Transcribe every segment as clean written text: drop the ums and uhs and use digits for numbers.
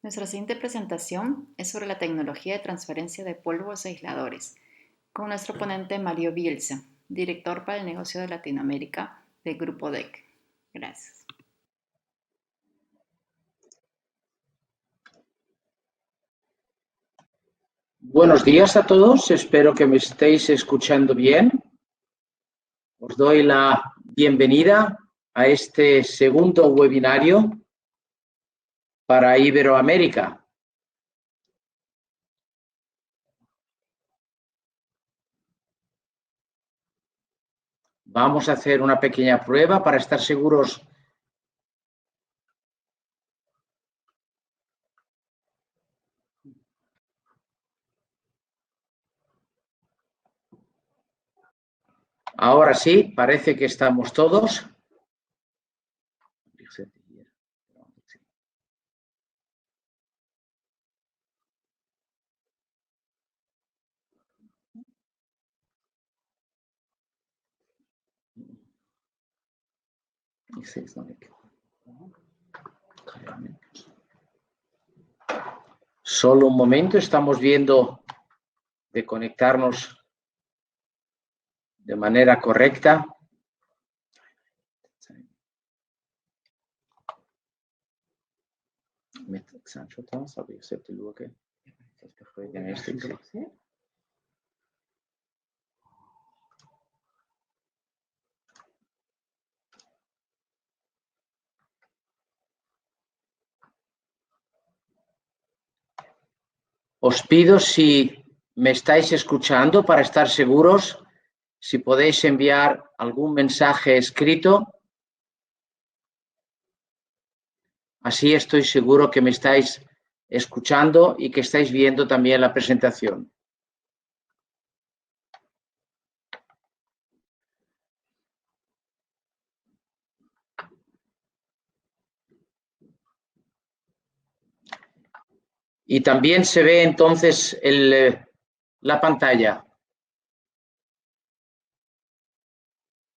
Nuestra siguiente presentación es sobre la tecnología de transferencia de polvos aisladores, con nuestro ponente Mario Bielsa, director para el negocio de Latinoamérica del Grupo DEC. Gracias. Buenos días a todos, espero que me estéis escuchando bien. Os doy la bienvenida a este segundo webinario para Iberoamérica. Vamos a hacer una pequeña prueba para estar seguros. Ahora sí, parece que estamos todos. Solo un momento, estamos viendo de conectarnos de manera correcta. Os pido, si me estáis escuchando, para estar seguros, si podéis enviar algún mensaje escrito. Así estoy seguro que me estáis escuchando y que estáis viendo también la presentación. Y también se ve entonces la pantalla.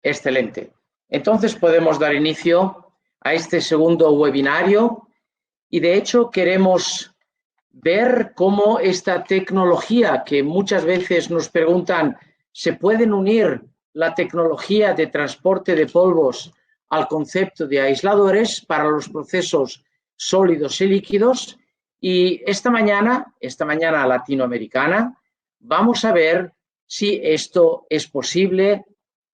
Excelente. Entonces podemos dar inicio a este segundo webinario y de hecho queremos ver cómo esta tecnología, que muchas veces nos preguntan, ¿se pueden unir la tecnología de transporte de polvos al concepto de aisladores para los procesos sólidos y líquidos? Y esta mañana latinoamericana, vamos a ver si esto es posible,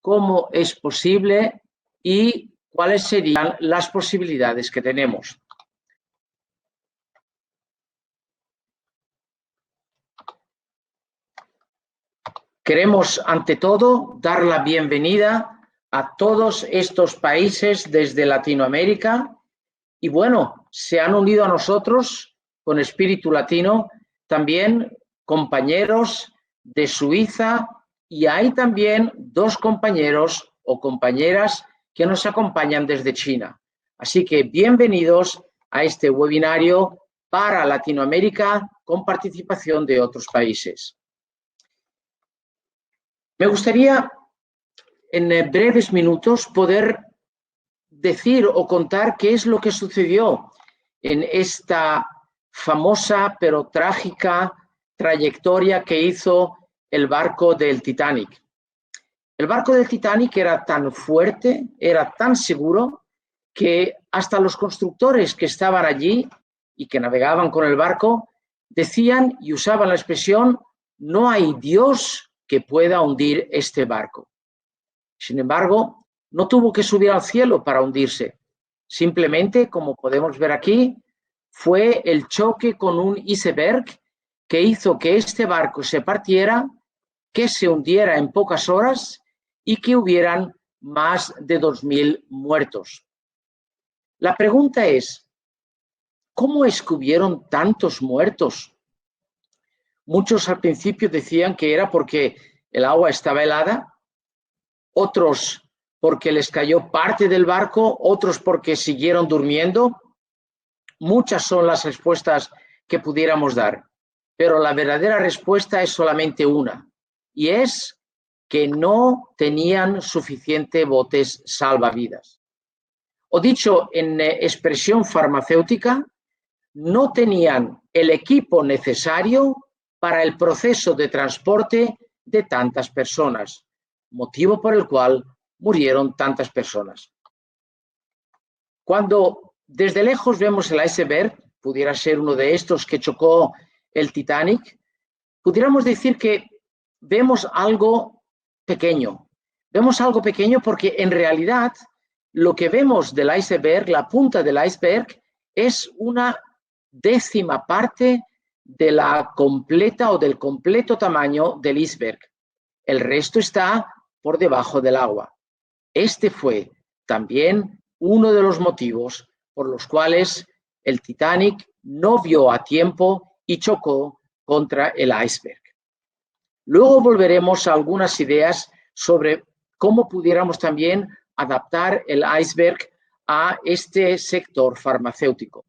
cómo es posible y cuáles serían las posibilidades que tenemos. Queremos, ante todo, dar la bienvenida a todos estos países desde Latinoamérica y, bueno, se han unido a nosotros con espíritu latino también compañeros de Suiza y hay también dos compañeros o compañeras que nos acompañan desde China. Así que bienvenidos a este webinario para Latinoamérica con participación de otros países. Me gustaría, en breves minutos, poder decir o contar qué es lo que sucedió en esta famosa pero trágica trayectoria que hizo el barco del Titanic. El barco del Titanic era tan fuerte, era tan seguro, que hasta los constructores que estaban allí y que navegaban con el barco decían y usaban la expresión: no hay Dios que pueda hundir este barco. Sin embargo, no tuvo que subir al cielo para hundirse. Simplemente, como podemos ver aquí, fue el choque con un iceberg que hizo que este barco se partiera, que se hundiera en pocas horas y que hubieran más de 2000 muertos. La pregunta es, ¿cómo es que hubieron tantos muertos? Muchos al principio decían que era porque el agua estaba helada, otros porque les cayó parte del barco, otros porque siguieron durmiendo. Muchas son las respuestas que pudiéramos dar, pero la verdadera respuesta es solamente una, y es que no tenían suficiente botes salvavidas. O dicho en expresión farmacéutica, no tenían el equipo necesario para el proceso de transporte de tantas personas, motivo por el cual murieron tantas personas. Cuando desde lejos vemos el iceberg, pudiera ser uno de estos que chocó el Titanic, pudiéramos decir que vemos algo pequeño. Vemos algo pequeño porque en realidad lo que vemos del iceberg, la punta del iceberg, es una décima parte de la completa o del completo tamaño del iceberg. El resto está por debajo del agua. Este fue también uno de los motivos por los cuales el Titanic no vio a tiempo y chocó contra el iceberg. Luego volveremos a algunas ideas sobre cómo pudiéramos también adaptar el iceberg a este sector farmacéutico.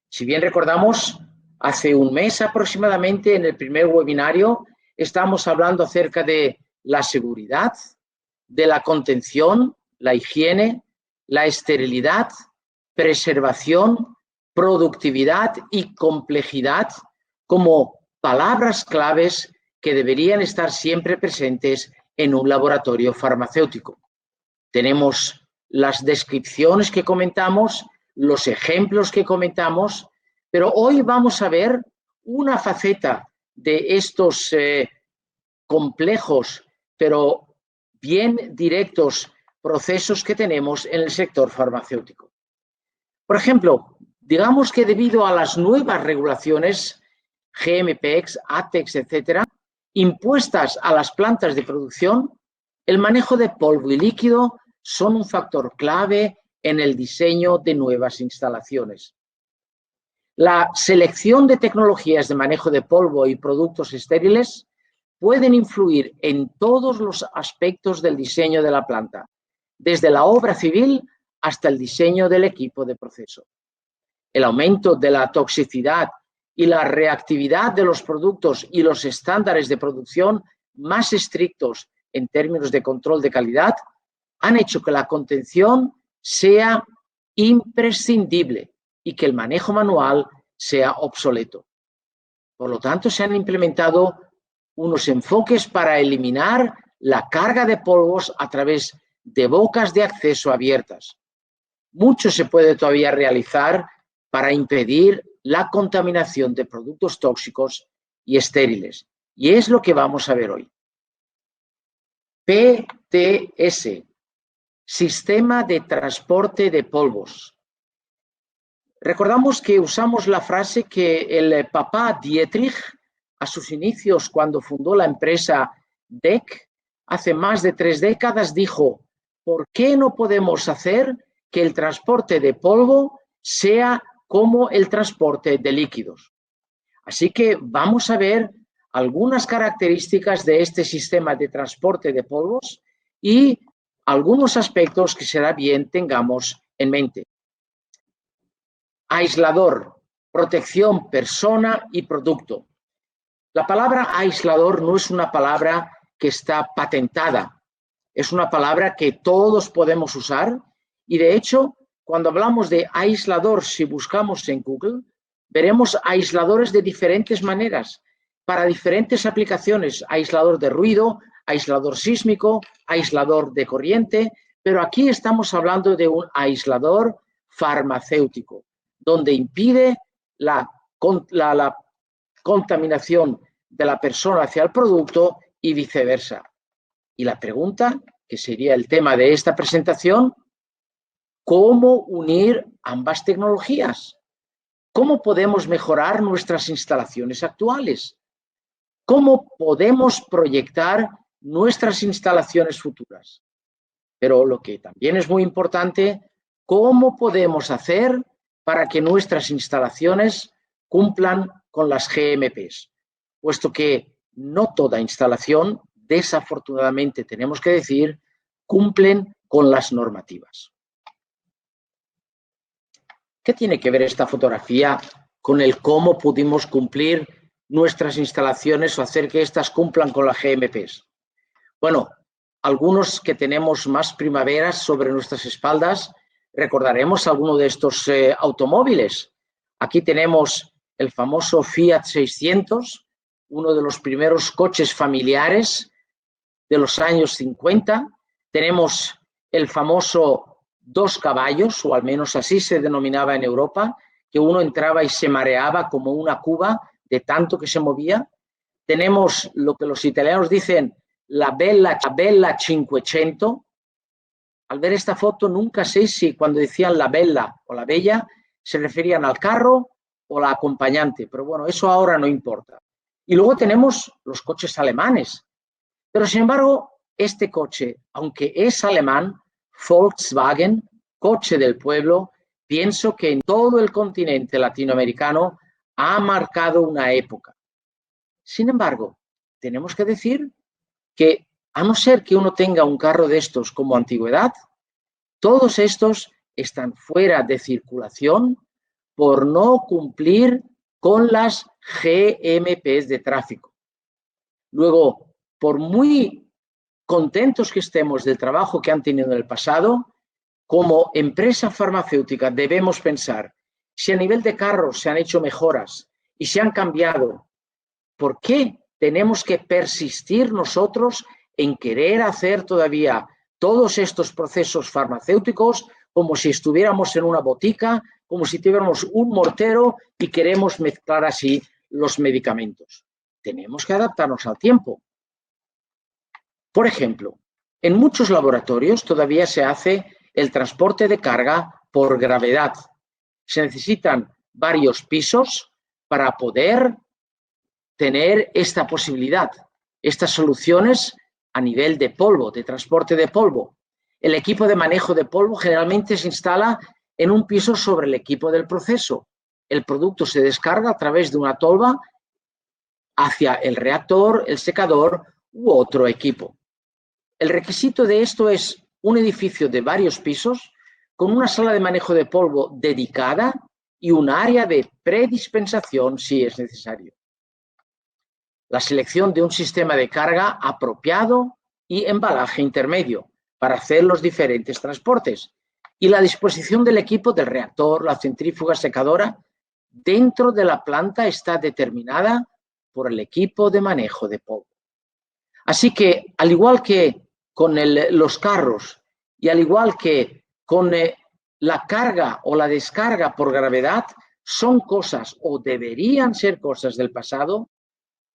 Si bien recordamos, hace un mes aproximadamente, en el primer webinario, estamos hablando acerca de la seguridad, de la contención, la higiene, la esterilidad, preservación, productividad y complejidad como palabras claves que deberían estar siempre presentes en un laboratorio farmacéutico. Tenemos las descripciones que comentamos, los ejemplos que comentamos, pero hoy vamos a ver una faceta de estos complejos, pero bien directos procesos que tenemos en el sector farmacéutico. Por ejemplo, digamos que debido a las nuevas regulaciones GMPx, ATEX, etcétera, impuestas a las plantas de producción, el manejo de polvo y líquido son un factor clave en el diseño de nuevas instalaciones. La selección de tecnologías de manejo de polvo y productos estériles pueden influir en todos los aspectos del diseño de la planta, desde la obra civil hasta el diseño del equipo de proceso. El aumento de la toxicidad y la reactividad de los productos y los estándares de producción más estrictos en términos de control de calidad han hecho que la contención sea imprescindible y que el manejo manual sea obsoleto. Por lo tanto, se han implementado unos enfoques para eliminar la carga de polvos a través de bocas de acceso abiertas. Mucho se puede todavía realizar para impedir la contaminación de productos tóxicos y estériles. Y es lo que vamos a ver hoy. PTS, Sistema de Transporte de Polvos. Recordamos que usamos la frase que el papá Dietrich, a sus inicios cuando fundó la empresa DEC, hace más de 3 décadas, dijo: ¿por qué no podemos hacer que el transporte de polvo sea como el transporte de líquidos? Así que vamos a ver algunas características de este sistema de transporte de polvos y algunos aspectos que será bien tengamos en mente. Aislador, protección persona y producto. La palabra aislador no es una palabra que está patentada, es una palabra que todos podemos usar y de hecho, cuando hablamos de aislador, si buscamos en Google, veremos aisladores de diferentes maneras, para diferentes aplicaciones, aislador de ruido, aislador sísmico, aislador de corriente, pero aquí estamos hablando de un aislador farmacéutico, donde impide la contaminación de la persona hacia el producto y viceversa. Y la pregunta, que sería el tema de esta presentación, ¿cómo unir ambas tecnologías? ¿Cómo podemos mejorar nuestras instalaciones actuales? ¿Cómo podemos proyectar nuestras instalaciones futuras? Pero lo que también es muy importante, ¿cómo podemos hacer para que nuestras instalaciones cumplan con las GMPs? Puesto que no toda instalación, desafortunadamente tenemos que decir, cumplen con las normativas. ¿Qué tiene que ver esta fotografía con el cómo pudimos cumplir nuestras instalaciones o hacer que éstas cumplan con las GMPs? Bueno, algunos que tenemos más primaveras sobre nuestras espaldas, recordaremos alguno de estos automóviles. Aquí tenemos el famoso Fiat 600, uno de los primeros coches familiares de los años 50. Tenemos el famoso 2 caballos, o al menos así se denominaba en Europa, que uno entraba y se mareaba como una cuba de tanto que se movía. Tenemos lo que los italianos dicen la bella 500. Al ver esta foto nunca sé si cuando decían la bella o la bella se referían al carro o la acompañante, pero bueno, eso ahora no importa. Y luego tenemos los coches alemanes, pero sin embargo este coche, aunque es alemán, Volkswagen, coche del pueblo, pienso que en todo el continente latinoamericano ha marcado una época. Sin embargo, tenemos que decir que a no ser que uno tenga un carro de estos como antigüedad, todos estos están fuera de circulación por no cumplir con las GMPs de tráfico. Luego, por muy contentos que estemos del trabajo que han tenido en el pasado, como empresa farmacéutica debemos pensar, si a nivel de carros se han hecho mejoras y se han cambiado, ¿por qué tenemos que persistir nosotros en querer hacer todavía todos estos procesos farmacéuticos como si estuviéramos en una botica, como si tuviéramos un mortero y queremos mezclar así los medicamentos? Tenemos que adaptarnos al tiempo. Por ejemplo, en muchos laboratorios todavía se hace el transporte de carga por gravedad. Se necesitan varios pisos para poder tener esta posibilidad, estas soluciones a nivel de polvo, de transporte de polvo. El equipo de manejo de polvo generalmente se instala en un piso sobre el equipo del proceso. El producto se descarga a través de una tolva hacia el reactor, el secador u otro equipo. El requisito de esto es un edificio de varios pisos con una sala de manejo de polvo dedicada y un área de predispensación si es necesario. La selección de un sistema de carga apropiado y embalaje intermedio para hacer los diferentes transportes y la disposición del equipo del reactor, la centrífuga secadora, dentro de la planta está determinada por el equipo de manejo de polvo. Así que, al igual que con los carros y al igual que con la carga o la descarga por gravedad, son cosas o deberían ser cosas del pasado,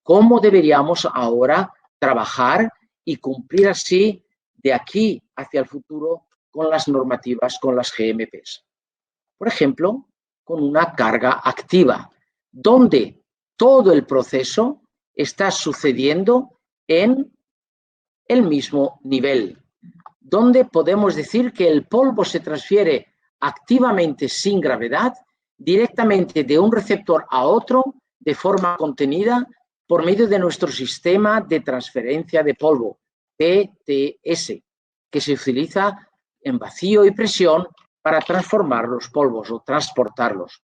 ¿cómo deberíamos ahora trabajar y cumplir así de aquí hacia el futuro con las normativas, con las GMPs? Por ejemplo, con una carga activa, donde todo el proceso está sucediendo en el mismo nivel, donde podemos decir que el polvo se transfiere activamente sin gravedad, directamente de un receptor a otro, de forma contenida, por medio de nuestro sistema de transferencia de polvo, PTS, que se utiliza en vacío y presión para transformar los polvos o transportarlos.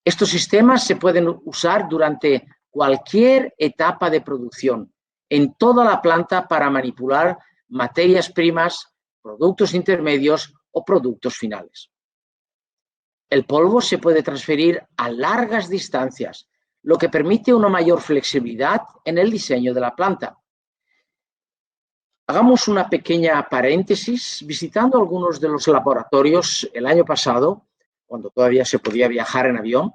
Estos sistemas se pueden usar durante cualquier etapa de producción, en toda la planta para manipular materias primas, productos intermedios o productos finales. El polvo se puede transferir a largas distancias, lo que permite una mayor flexibilidad en el diseño de la planta. Hagamos una pequeña paréntesis. Visitando algunos de los laboratorios el año pasado, cuando todavía se podía viajar en avión,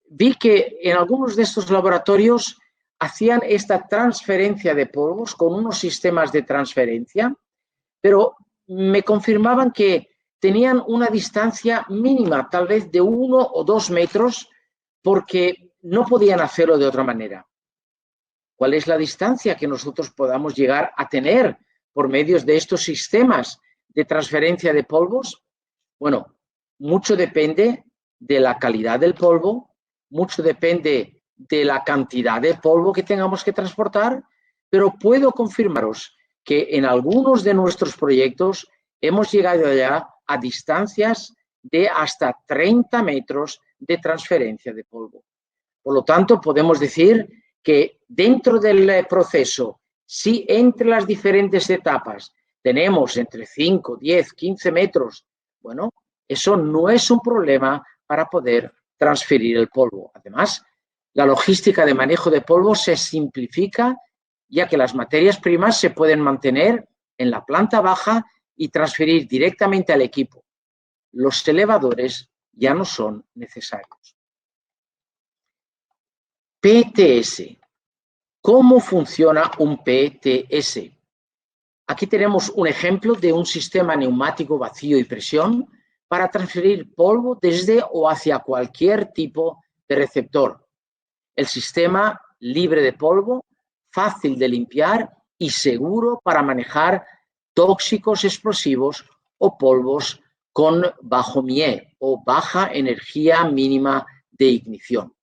vi que en algunos de estos laboratorios hacían esta transferencia de polvos con unos sistemas de transferencia, pero me confirmaban que tenían una distancia mínima, tal vez de 1 o 2 metros, porque no podían hacerlo de otra manera. ¿Cuál es la distancia que nosotros podamos llegar a tener por medio de estos sistemas de transferencia de polvos? Bueno, mucho depende de la calidad del polvo, mucho depende de la cantidad de polvo que tengamos que transportar, pero puedo confirmaros que en algunos de nuestros proyectos hemos llegado ya a distancias de hasta 30 metros de transferencia de polvo. Por lo tanto, podemos decir que dentro del proceso, si entre las diferentes etapas tenemos entre 5, 10, 15 metros, bueno, eso no es un problema para poder transferir el polvo. Además, la logística de manejo de polvo se simplifica, ya que las materias primas se pueden mantener en la planta baja y transferir directamente al equipo. Los elevadores ya no son necesarios. PTS. ¿Cómo funciona un PTS? Aquí tenemos un ejemplo de un sistema neumático vacío y presión para transferir polvo desde o hacia cualquier tipo de receptor. El sistema libre de polvo, fácil de limpiar y seguro para manejar tóxicos explosivos o polvos con bajo MIE o baja energía mínima de ignición.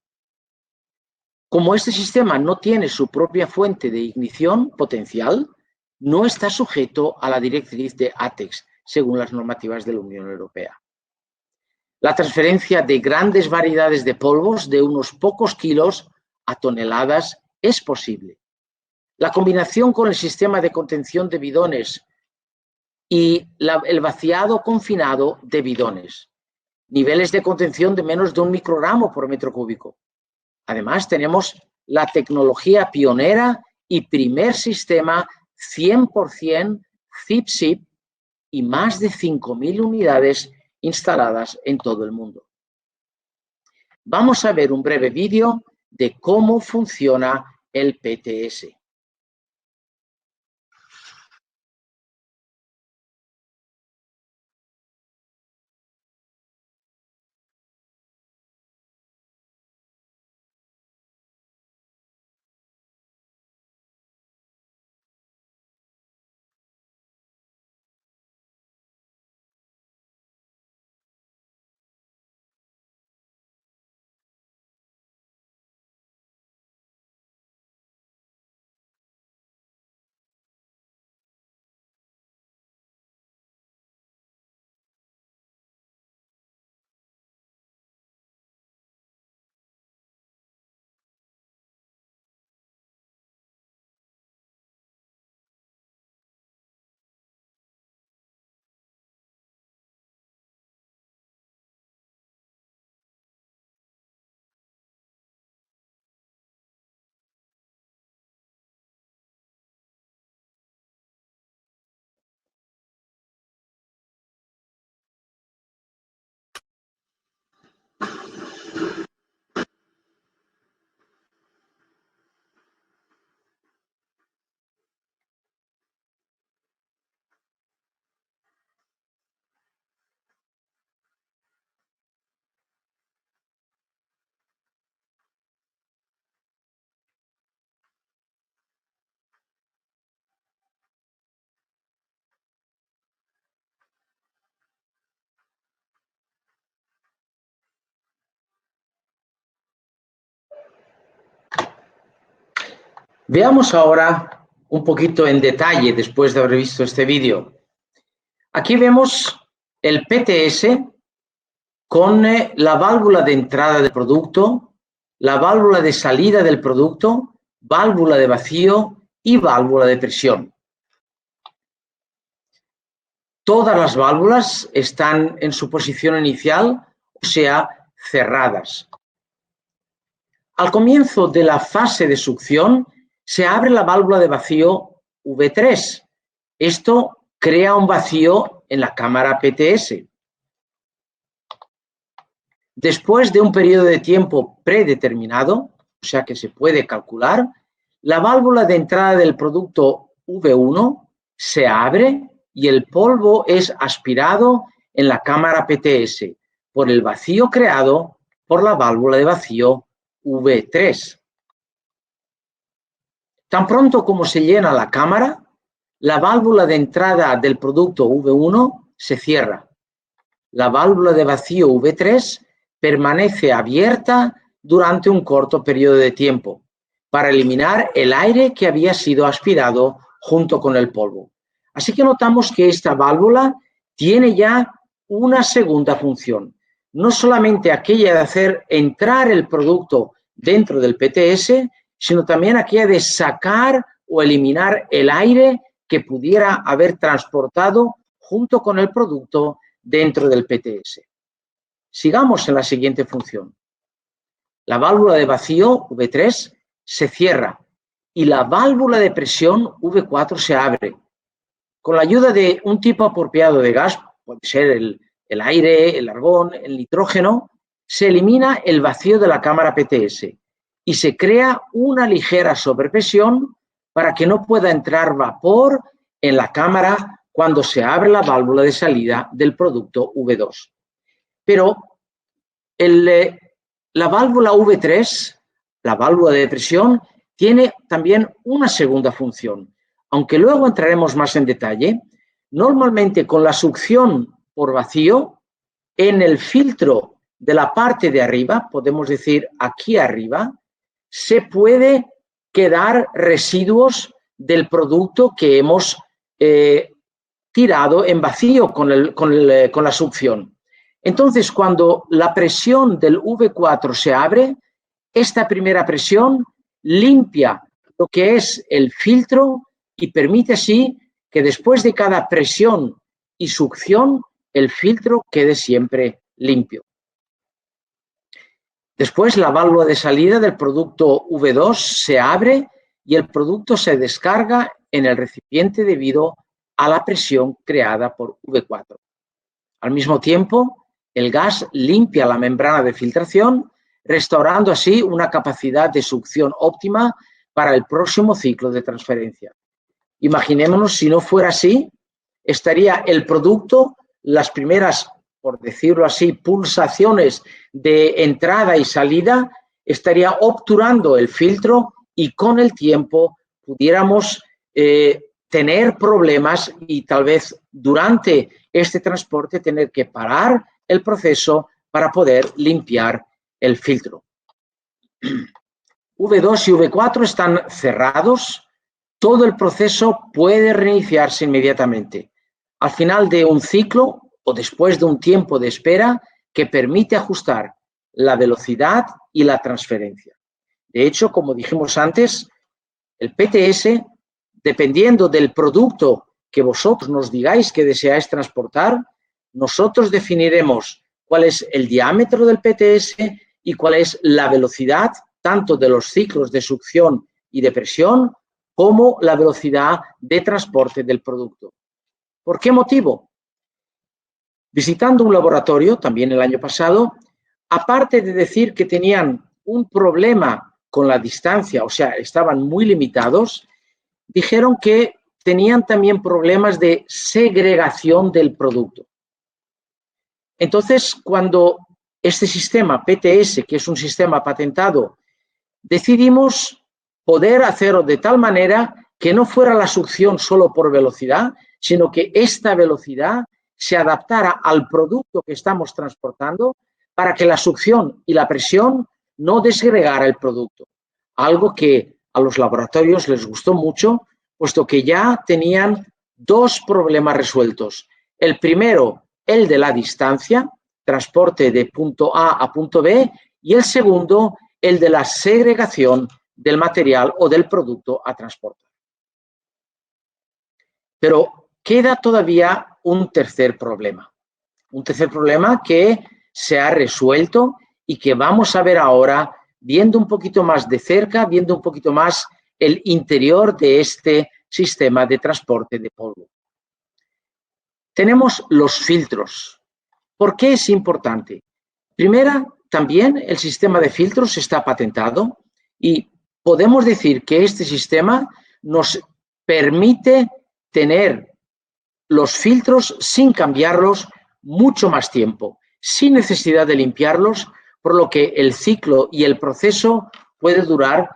Como este sistema no tiene su propia fuente de ignición potencial, no está sujeto a la directriz de ATEX, según las normativas de la Unión Europea. La transferencia de grandes variedades de polvos de unos pocos kilos a toneladas es posible. La combinación con el sistema de contención de bidones y el vaciado confinado de bidones. Niveles de contención de menos de 1 microgramo por metro cúbico. Además, tenemos la tecnología pionera y primer sistema 100% ZIP-ZIP y más de 5.000 unidades instaladas en todo el mundo. Vamos a ver un breve vídeo de cómo funciona el PTS. Veamos ahora un poquito en detalle, después de haber visto este vídeo. Aquí vemos el PTS con la válvula de entrada del producto, la válvula de salida del producto, válvula de vacío y válvula de presión. Todas las válvulas están en su posición inicial, o sea, cerradas. Al comienzo de la fase de succión, se abre la válvula de vacío V3. Esto crea un vacío en la cámara PTS. Después de un periodo de tiempo predeterminado, o sea que se puede calcular, la válvula de entrada del producto V1 se abre y el polvo es aspirado en la cámara PTS por el vacío creado por la válvula de vacío V3. Tan pronto como se llena la cámara, la válvula de entrada del producto V1 se cierra. La válvula de vacío V3 permanece abierta durante un corto periodo de tiempo para eliminar el aire que había sido aspirado junto con el polvo. Así que notamos que esta válvula tiene ya una segunda función, no solamente aquella de hacer entrar el producto dentro del PTS, sino también aquella de sacar o eliminar el aire que pudiera haber transportado junto con el producto dentro del PTS. Sigamos en la siguiente función. la válvula de vacío, V3, se cierra y la válvula de presión, V4, se abre. Con la ayuda de un tipo apropiado de gas, puede ser el aire, el argón, el nitrógeno, se elimina el vacío de la cámara PTS y se crea una ligera sobrepresión para que no pueda entrar vapor en la cámara cuando se abre la válvula de salida del producto V2. Pero la válvula V3, la válvula de presión, tiene también una segunda función. Aunque luego entraremos más en detalle, normalmente con la succión por vacío, en el filtro de la parte de arriba, podemos decir aquí arriba, se puede quedar residuos del producto que hemos tirado en vacío con la succión. Entonces, cuando la presión del V4 se abre, esta primera presión limpia lo que es el filtro y permite así que después de cada presión y succión, el filtro quede siempre limpio. Después, la válvula de salida del producto V2 se abre y el producto se descarga en el recipiente debido a la presión creada por V4. Al mismo tiempo, el gas limpia la membrana de filtración, restaurando así una capacidad de succión óptima para el próximo ciclo de transferencia. Imaginémonos si no fuera así, estaría el producto, las primeras, por decirlo así, pulsaciones de entrada y salida, estaría obturando el filtro y con el tiempo pudiéramos tener problemas y tal vez durante este transporte tener que parar el proceso para poder limpiar el filtro. V2 y V4 están cerrados, todo el proceso puede reiniciarse inmediatamente al final de un ciclo o después de un tiempo de espera que permite ajustar la velocidad y la transferencia. De hecho, como dijimos antes, el PTS, dependiendo del producto que vosotros nos digáis que deseáis transportar, nosotros definiremos cuál es el diámetro del PTS y cuál es la velocidad tanto de los ciclos de succión y de presión como la velocidad de transporte del producto. ¿Por qué motivo? Visitando un laboratorio, también el año pasado, aparte de decir que tenían un problema con la distancia, o sea, estaban muy limitados, dijeron que tenían también problemas de segregación del producto. Entonces, cuando este sistema PTS, que es un sistema patentado, decidimos poder hacerlo de tal manera que no fuera la succión solo por velocidad, sino que esta velocidad se adaptara al producto que estamos transportando para que la succión y la presión no desgregara el producto. Algo que a los laboratorios les gustó mucho, puesto que ya tenían dos problemas resueltos. El primero, el de la distancia, transporte de punto A a punto B, y el segundo, el de la segregación del material o del producto a transportar. Pero queda todavía un tercer problema que se ha resuelto y que vamos a ver ahora viendo un poquito más de cerca, viendo un poquito más el interior de este sistema de transporte de polvo. Tenemos los filtros. ¿Por qué es importante? Primera, también el sistema de filtros está patentado y podemos decir que este sistema nos permite tener los filtros sin cambiarlos mucho más tiempo, sin necesidad de limpiarlos, por lo que el ciclo y el proceso puede durar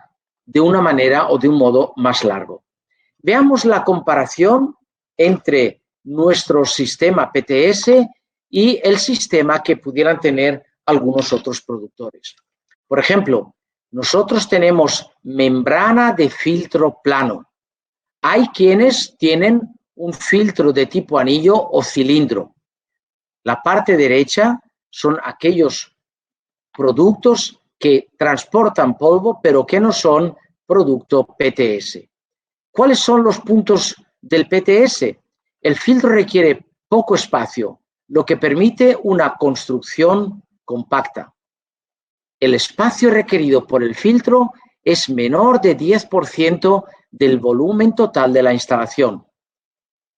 de una manera o de un modo más largo. Veamos la comparación entre nuestro sistema PTS y el sistema que pudieran tener algunos otros productores. Por ejemplo, nosotros tenemos membrana de filtro plano. Hay quienes tienen un filtro de tipo anillo o cilindro. La parte derecha son aquellos productos que transportan polvo, pero que no son producto PTS. ¿Cuáles son los puntos del PTS? El filtro requiere poco espacio, lo que permite una construcción compacta. el espacio requerido por el filtro es menor de 10% del volumen total de la instalación.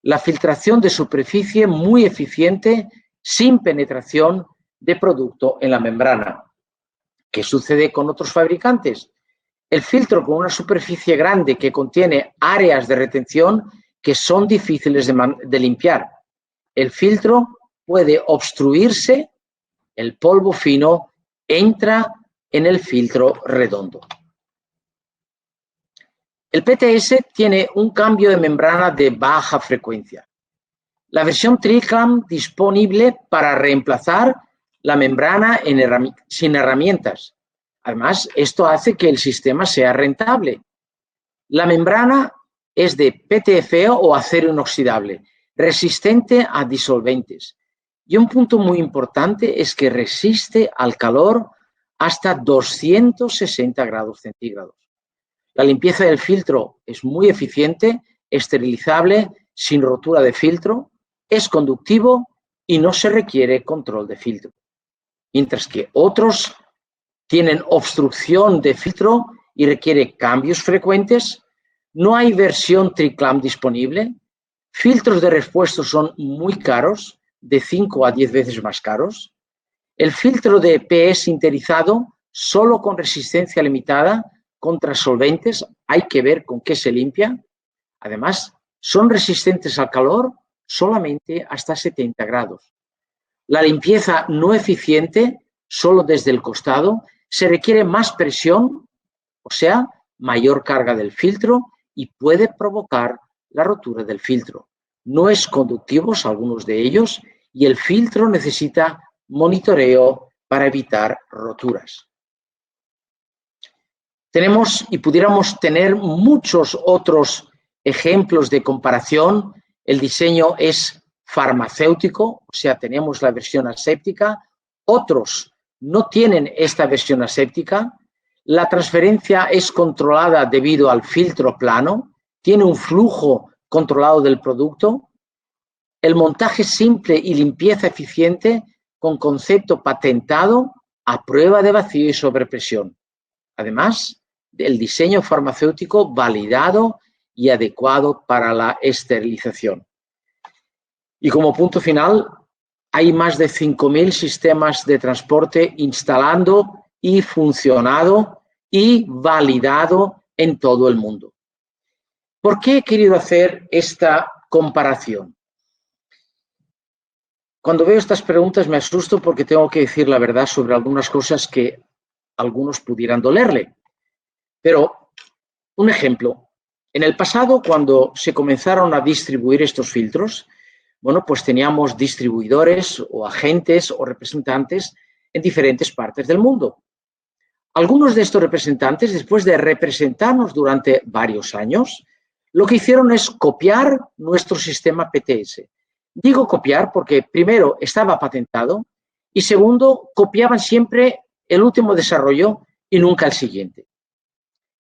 La filtración de superficie muy eficiente sin penetración de producto en la membrana. ¿Qué sucede con otros fabricantes? El filtro con una superficie grande que contiene áreas de retención que son difíciles de limpiar. El filtro puede obstruirse, el polvo fino entra en el filtro redondo. El PTS tiene un cambio de membrana de baja frecuencia. La versión TriClam disponible para reemplazar la membrana sin herramientas. Además, esto hace que el sistema sea rentable. La membrana es de PTFE o acero inoxidable, resistente a disolventes. Y un punto muy importante es que resiste al calor hasta 260 grados centígrados. La limpieza del filtro es muy eficiente, esterilizable, sin rotura de filtro, es conductivo y no se requiere control de filtro. Mientras que otros tienen obstrucción de filtro y requiere cambios frecuentes, no hay versión TriClam disponible, filtros de repuesto son muy caros, de 5 a 10 veces más caros, el filtro de PE sinterizado solo con resistencia limitada contra solventes, hay que ver con qué se limpia. Además, son resistentes al calor solamente hasta 70 grados. La limpieza no eficiente, solo desde el costado, se requiere más presión, o sea, mayor carga del filtro y puede provocar la rotura del filtro. No es conductivos algunos de ellos y el filtro necesita monitoreo para evitar roturas. Tenemos y pudiéramos tener muchos otros ejemplos de comparación. El diseño es farmacéutico, o sea, tenemos la versión aséptica. Otros no tienen esta versión aséptica. La transferencia es controlada debido al filtro plano. Tiene un flujo controlado del producto. El montaje simple y limpieza eficiente con concepto patentado a prueba de vacío y sobrepresión. Además, el diseño farmacéutico validado y adecuado para la esterilización. Y como punto final, hay más de 5.000 sistemas de transporte instalando y funcionado y validado en todo el mundo. ¿Por qué he querido hacer esta comparación? Cuando veo estas preguntas me asusto porque tengo que decir la verdad sobre algunas cosas que algunos pudieran dolerle. Pero, un ejemplo, en el pasado, cuando se comenzaron a distribuir estos filtros, bueno, pues teníamos distribuidores o agentes o representantes en diferentes partes del mundo. Algunos de estos representantes, después de representarnos durante varios años, lo que hicieron es copiar nuestro sistema PTS. Digo copiar porque, primero, estaba patentado y, segundo, copiaban siempre el último desarrollo y nunca el siguiente.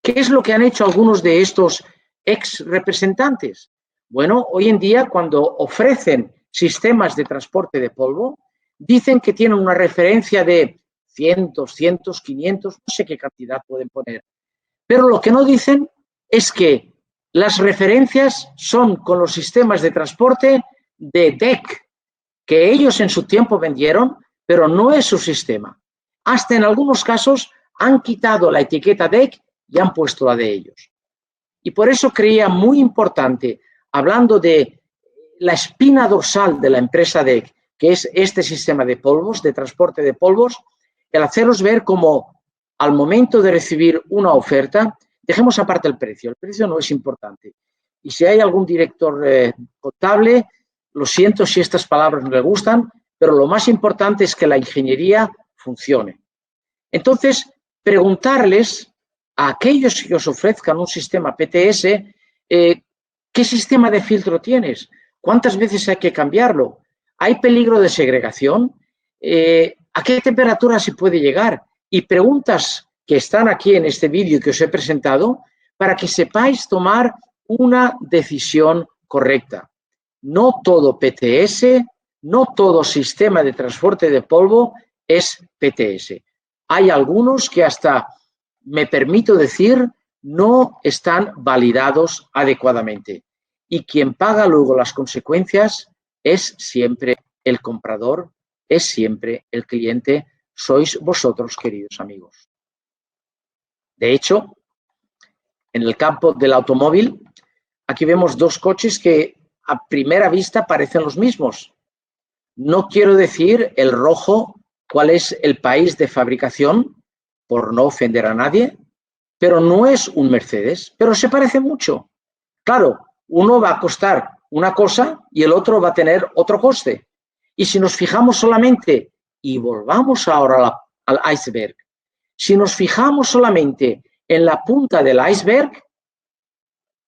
¿Qué es lo que han hecho algunos de estos ex representantes? Bueno, hoy en día cuando ofrecen sistemas de transporte de polvo, dicen que tienen una referencia de cientos, 500, no sé qué cantidad pueden poner. Pero lo que no dicen es que las referencias son con los sistemas de transporte de DEC, que ellos en su tiempo vendieron, pero no es su sistema. Hasta en algunos casos han quitado la etiqueta DEC y han puesto la de ellos. Y por eso creía muy importante, hablando de la espina dorsal de la empresa DEC, que es este sistema de polvos, de transporte de polvos, el haceros ver cómo al momento de recibir una oferta, dejemos aparte el precio no es importante. Y si hay algún director contable, lo siento si estas palabras no le gustan, pero lo más importante es que la ingeniería funcione. Entonces, preguntarles a aquellos que os ofrezcan un sistema PTS, ¿qué sistema de filtro tienes? ¿Cuántas veces hay que cambiarlo? ¿Hay peligro de segregación? ¿A qué temperatura se puede llegar? Y preguntas que están aquí en este vídeo que os he presentado para que sepáis tomar una decisión correcta. No todo PTS, no todo sistema de transporte de polvo es PTS. hay algunos que hasta, me permito decir, no están validados adecuadamente. Y quien paga luego las consecuencias es siempre el comprador, es siempre el cliente, sois vosotros, queridos amigos. De hecho, en el campo del automóvil, aquí vemos dos coches que a primera vista parecen los mismos. No quiero decir el rojo cuál es el país de fabricación, por no ofender a nadie, pero no es un Mercedes, pero se parece mucho. Claro, uno va a costar una cosa y el otro va a tener otro coste. Y si nos fijamos solamente, y volvamos ahora al iceberg, si nos fijamos solamente en la punta del iceberg,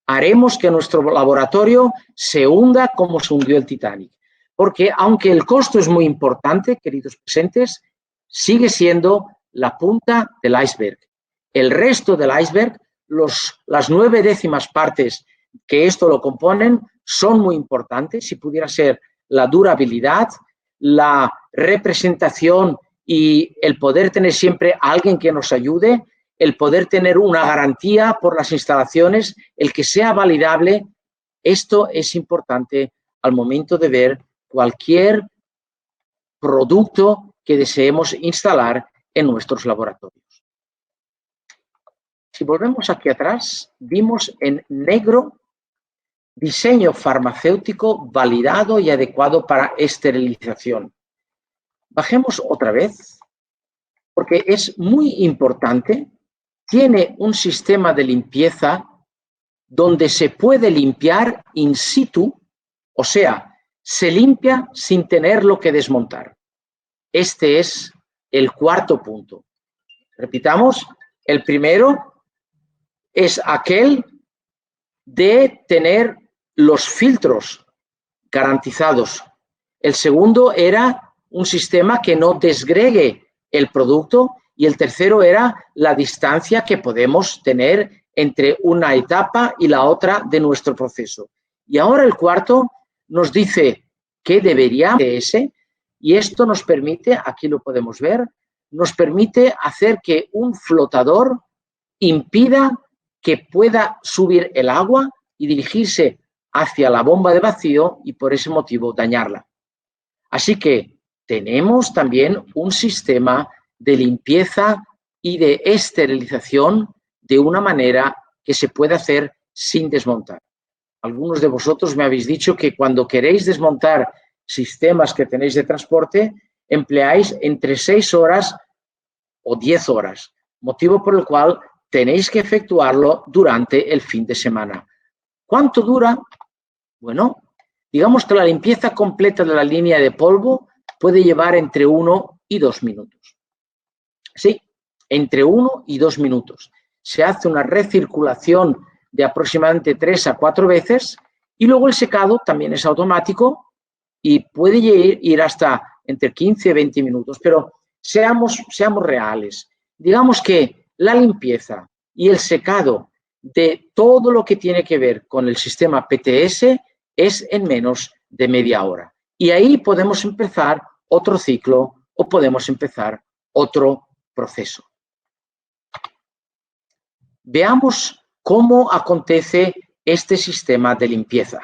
haremos que nuestro laboratorio se hunda como se hundió el Titanic. Porque aunque el costo es muy importante, queridos presentes, sigue siendo la punta del iceberg. El resto del iceberg, las 9/10 partes que esto lo componen, son muy importantes. Si pudiera ser la durabilidad, la representación y el poder tener siempre a alguien que nos ayude, el poder tener una garantía por las instalaciones, el que sea validable, esto es importante al momento de ver cualquier producto que deseemos instalar en nuestros laboratorios. Si volvemos aquí atrás, vimos en negro diseño farmacéutico validado y adecuado para esterilización. Bajemos otra vez, porque es muy importante. Tiene un sistema de limpieza donde se puede limpiar in situ, o sea, se limpia sin tenerlo que desmontar. Este es el cuarto punto. Repitamos, el primero es aquel de tener los filtros garantizados. El segundo era un sistema que no desgregue el producto y el tercero era la distancia que podemos tener entre una etapa y la otra de nuestro proceso. Y ahora el cuarto nos dice que debería ser, y esto nos permite, aquí lo podemos ver, nos permite hacer que un flotador impida que pueda subir el agua y dirigirse hacia la bomba de vacío y por ese motivo dañarla. Así que tenemos también un sistema de limpieza y de esterilización de una manera que se puede hacer sin desmontar. Algunos de vosotros me habéis dicho que cuando queréis desmontar sistemas que tenéis de transporte, empleáis entre 6 horas o 10 horas, motivo por el cual tenéis que efectuarlo durante el fin de semana. ¿Cuánto dura? Bueno, digamos que la limpieza completa de la línea de polvo puede llevar entre 1 y 2 minutos. Sí, entre 1 y 2 minutos. Se hace una recirculación de aproximadamente 3 a 4 veces y luego el secado también es automático y puede ir hasta entre 15 y 20 minutos, pero seamos reales. Digamos que la limpieza y el secado de todo lo que tiene que ver con el sistema PTS es en menos de media hora. Y ahí podemos empezar otro ciclo o podemos empezar otro proceso. Veamos cómo acontece este sistema de limpieza.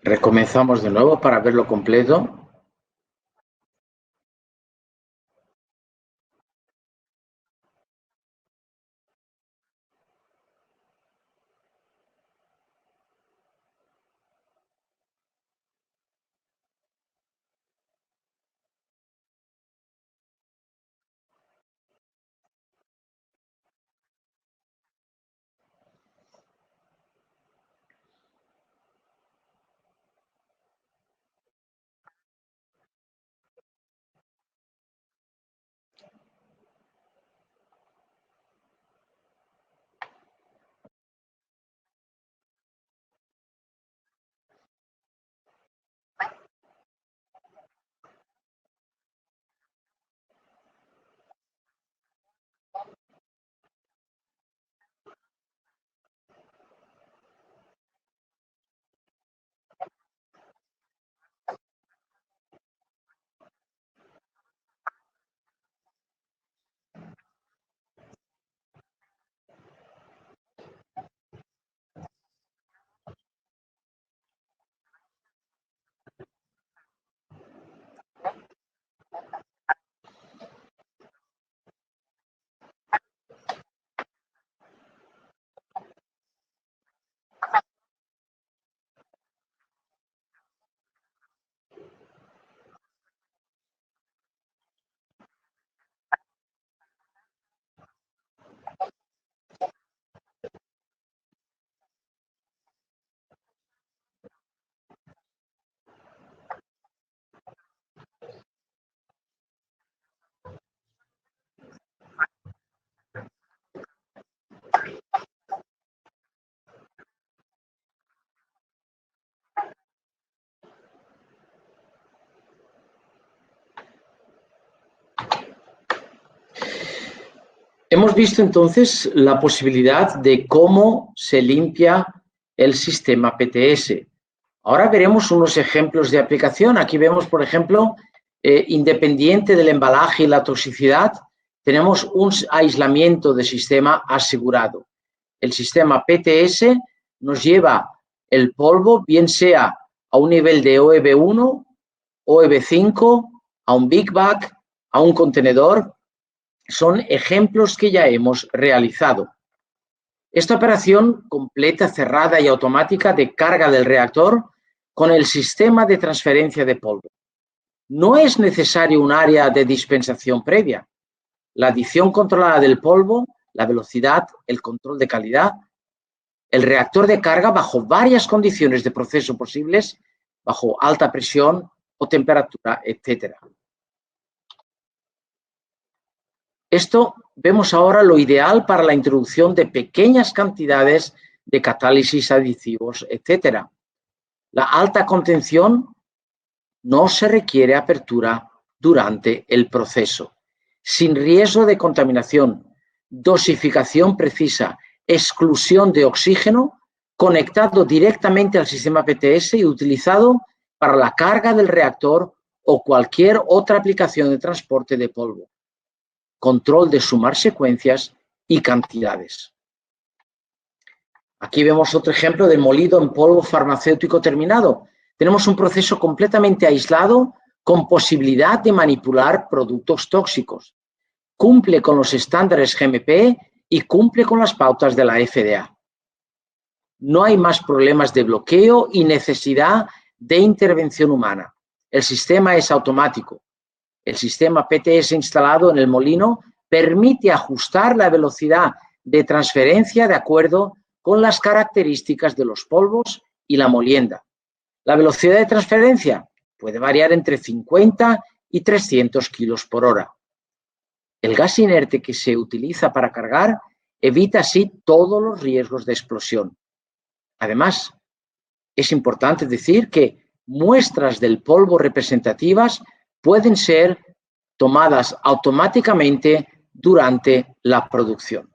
Recomenzamos de nuevo para verlo completo. Hemos visto entonces la posibilidad de cómo se limpia el sistema PTS. Ahora veremos unos ejemplos de aplicación. Aquí vemos, por ejemplo, independiente del embalaje y la toxicidad, tenemos un aislamiento de sistema asegurado. El sistema PTS nos lleva el polvo, bien sea a un nivel de OEB1, OEB5, a un Big Bag, a un contenedor. Son ejemplos que ya hemos realizado. Esta operación completa, cerrada y automática de carga del reactor con el sistema de transferencia de polvo. No es necesario un área de dispensación previa. La adición controlada del polvo, la velocidad, el control de calidad, el reactor de carga bajo varias condiciones de proceso posibles, bajo alta presión o temperatura, etc. Esto vemos ahora lo ideal para la introducción de pequeñas cantidades de catálisis, aditivos, etc. La alta contención no se requiere apertura durante el proceso. Sin riesgo de contaminación, dosificación precisa, exclusión de oxígeno, conectado directamente al sistema PTS y utilizado para la carga del reactor o cualquier otra aplicación de transporte de polvo. Control de sumar secuencias y cantidades. Aquí vemos otro ejemplo de molido en polvo farmacéutico terminado. Tenemos un proceso completamente aislado con posibilidad de manipular productos tóxicos. Cumple con los estándares GMP y cumple con las pautas de la FDA. No hay más problemas de bloqueo y necesidad de intervención humana. El sistema es automático. El sistema PTS instalado en el molino permite ajustar la velocidad de transferencia de acuerdo con las características de los polvos y la molienda. La velocidad de transferencia puede variar entre 50 y 300 kilos por hora. El gas inerte que se utiliza para cargar evita así todos los riesgos de explosión. Además, es importante decir que muestras del polvo representativas pueden ser tomadas automáticamente durante la producción.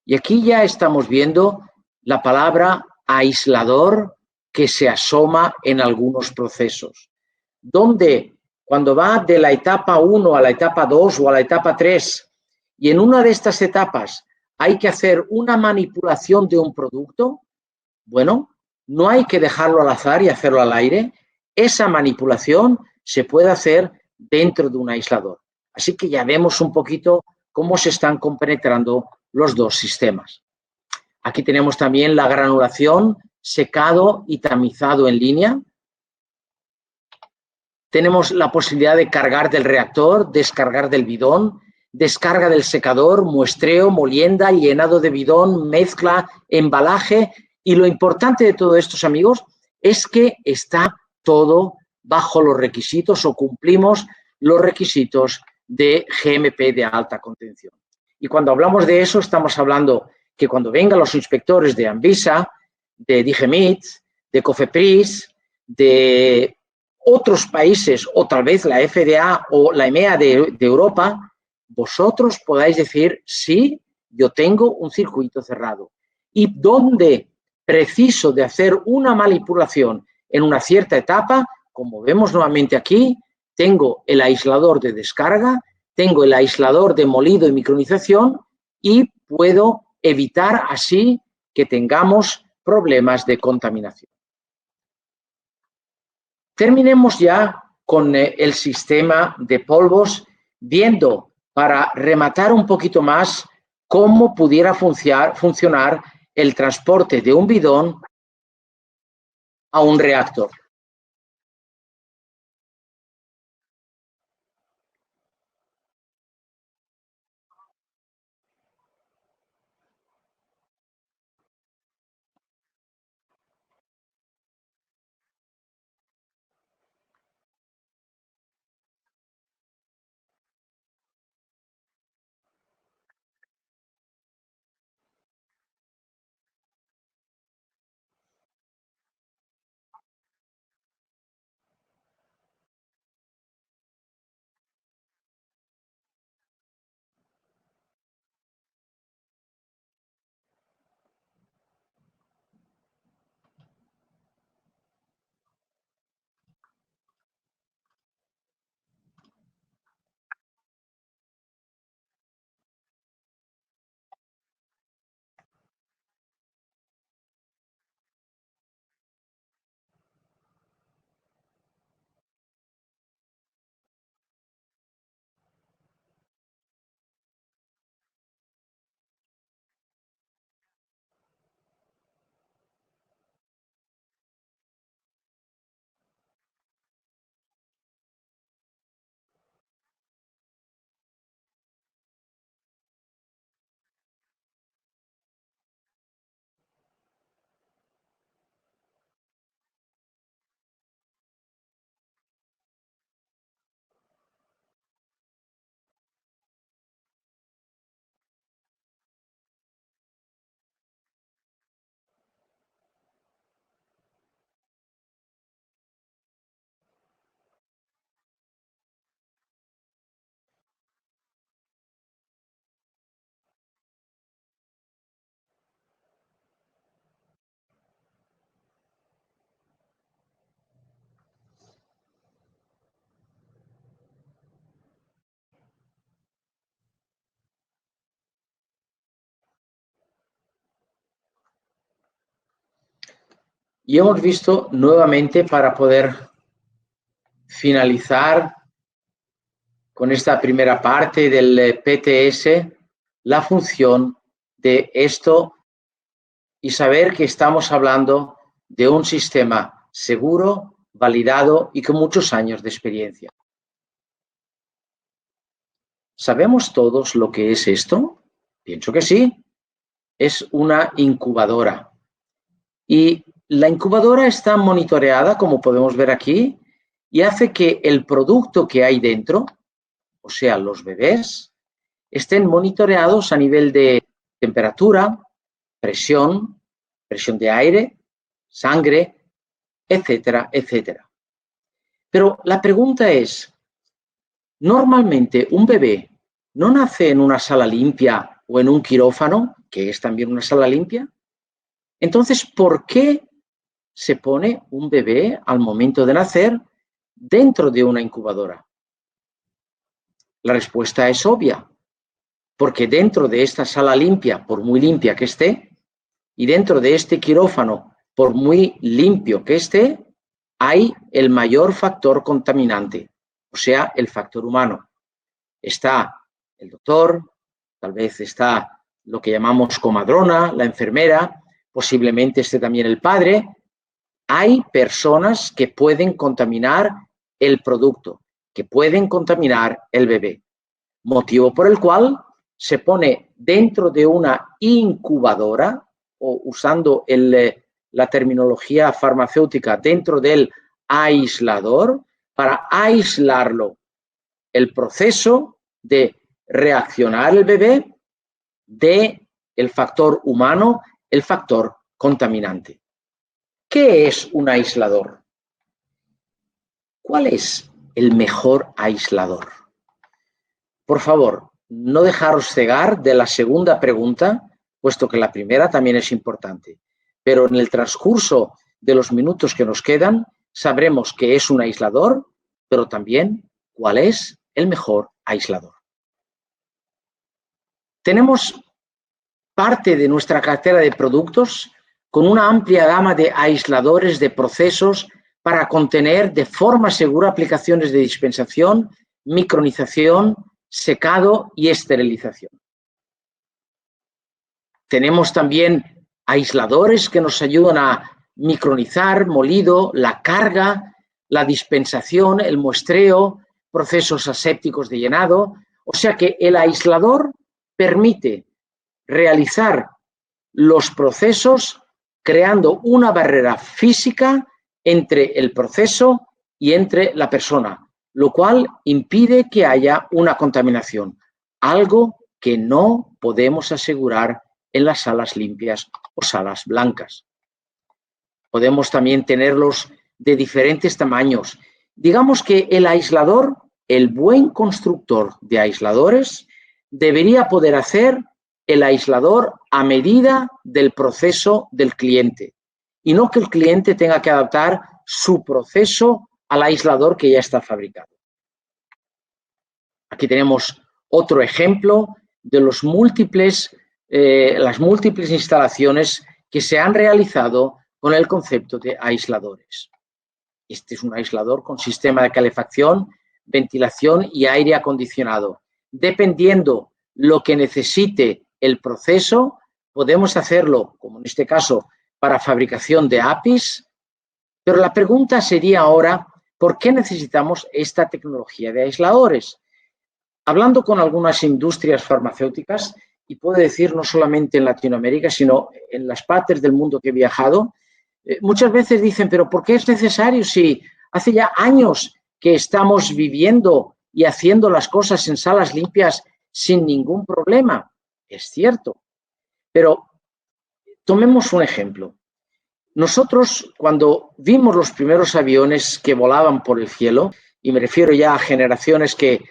Y aquí ya estamos viendo la palabra aislador que se asoma en algunos procesos, donde cuando va de la etapa 1 a la etapa 2 o a la etapa 3 y en una de estas etapas hay que hacer una manipulación de un producto, bueno, no hay que dejarlo al azar y hacerlo al aire. Esa manipulación se puede hacer dentro de un aislador. Así que ya vemos un poquito cómo se están compenetrando los dos sistemas. Aquí tenemos también la granulación, secado y tamizado en línea. Tenemos la posibilidad de cargar del reactor, descargar del bidón, descarga del secador, muestreo, molienda, llenado de bidón, mezcla, embalaje. Y lo importante de todo esto, amigos, es que está todo bajo los requisitos o cumplimos los requisitos de GMP de alta contención. Y cuando hablamos de eso, estamos hablando que cuando vengan los inspectores de Anvisa, de DIGEMIT, de COFEPRIS, de otros países o tal vez la FDA o la EMEA de Europa, vosotros podáis decir, sí, yo tengo un circuito cerrado. Y donde preciso de hacer una manipulación en una cierta etapa, como vemos nuevamente aquí, tengo el aislador de descarga, tengo el aislador de molido y micronización y puedo evitar así que tengamos problemas de contaminación. Terminemos ya con el sistema de polvos, viendo para rematar un poquito más cómo pudiera funcionar el transporte de un bidón a un reactor. Y hemos visto nuevamente, para poder finalizar con esta primera parte del PTS, la función de esto y saber que estamos hablando de un sistema seguro, validado y con muchos años de experiencia. ¿Sabemos todos lo que es esto? Pienso que sí. Es una incubadora. Y la incubadora está monitoreada, como podemos ver aquí, y hace que el producto que hay dentro, o sea, los bebés, estén monitoreados a nivel de temperatura, presión de aire, sangre, etcétera, etcétera. Pero la pregunta es, normalmente un bebé no nace en una sala limpia o en un quirófano, que es también una sala limpia. Entonces, ¿por qué se pone un bebé al momento de nacer dentro de una incubadora? La respuesta es obvia, porque dentro de esta sala limpia, por muy limpia que esté, y dentro de este quirófano, por muy limpio que esté, hay el mayor factor contaminante, o sea, el factor humano. Está el doctor, tal vez está lo que llamamos comadrona, la enfermera, posiblemente esté también el padre. Hay personas que pueden contaminar el producto, que pueden contaminar el bebé, motivo por el cual se pone dentro de una incubadora, o usando la terminología farmacéutica, dentro del aislador, para aislarlo, el proceso de reaccionar el bebé del factor humano, el factor contaminante. ¿Qué es un aislador? ¿Cuál es el mejor aislador? Por favor, no dejaros cegar de la segunda pregunta, puesto que la primera también es importante. Pero en el transcurso de los minutos que nos quedan, sabremos qué es un aislador, pero también cuál es el mejor aislador. Tenemos parte de nuestra cartera de productos con una amplia gama de aisladores de procesos para contener de forma segura aplicaciones de dispensación, micronización, secado y esterilización. Tenemos también aisladores que nos ayudan a micronizar, molido, la carga, la dispensación, el muestreo, procesos asépticos de llenado. O sea que el aislador permite realizar los procesos creando una barrera física entre el proceso y entre la persona, lo cual impide que haya una contaminación, algo que no podemos asegurar en las salas limpias o salas blancas. Podemos también tenerlos de diferentes tamaños. Digamos que el aislador, el buen constructor de aisladores, debería poder hacer el aislador a medida del proceso del cliente y no que el cliente tenga que adaptar su proceso al aislador que ya está fabricado. Aquí tenemos otro ejemplo de las múltiples instalaciones que se han realizado con el concepto de aisladores. Este es un aislador con sistema de calefacción, ventilación y aire acondicionado. Dependiendo lo que necesite el proceso, podemos hacerlo, como en este caso, para fabricación de APIs, pero la pregunta sería ahora, ¿por qué necesitamos esta tecnología de aisladores? Hablando con algunas industrias farmacéuticas, y puedo decir no solamente en Latinoamérica, sino en las partes del mundo que he viajado, muchas veces dicen, pero ¿por qué es necesario si hace ya años que estamos viviendo y haciendo las cosas en salas limpias sin ningún problema? Es cierto, pero tomemos un ejemplo. Nosotros, cuando vimos los primeros aviones que volaban por el cielo, y me refiero ya a generaciones que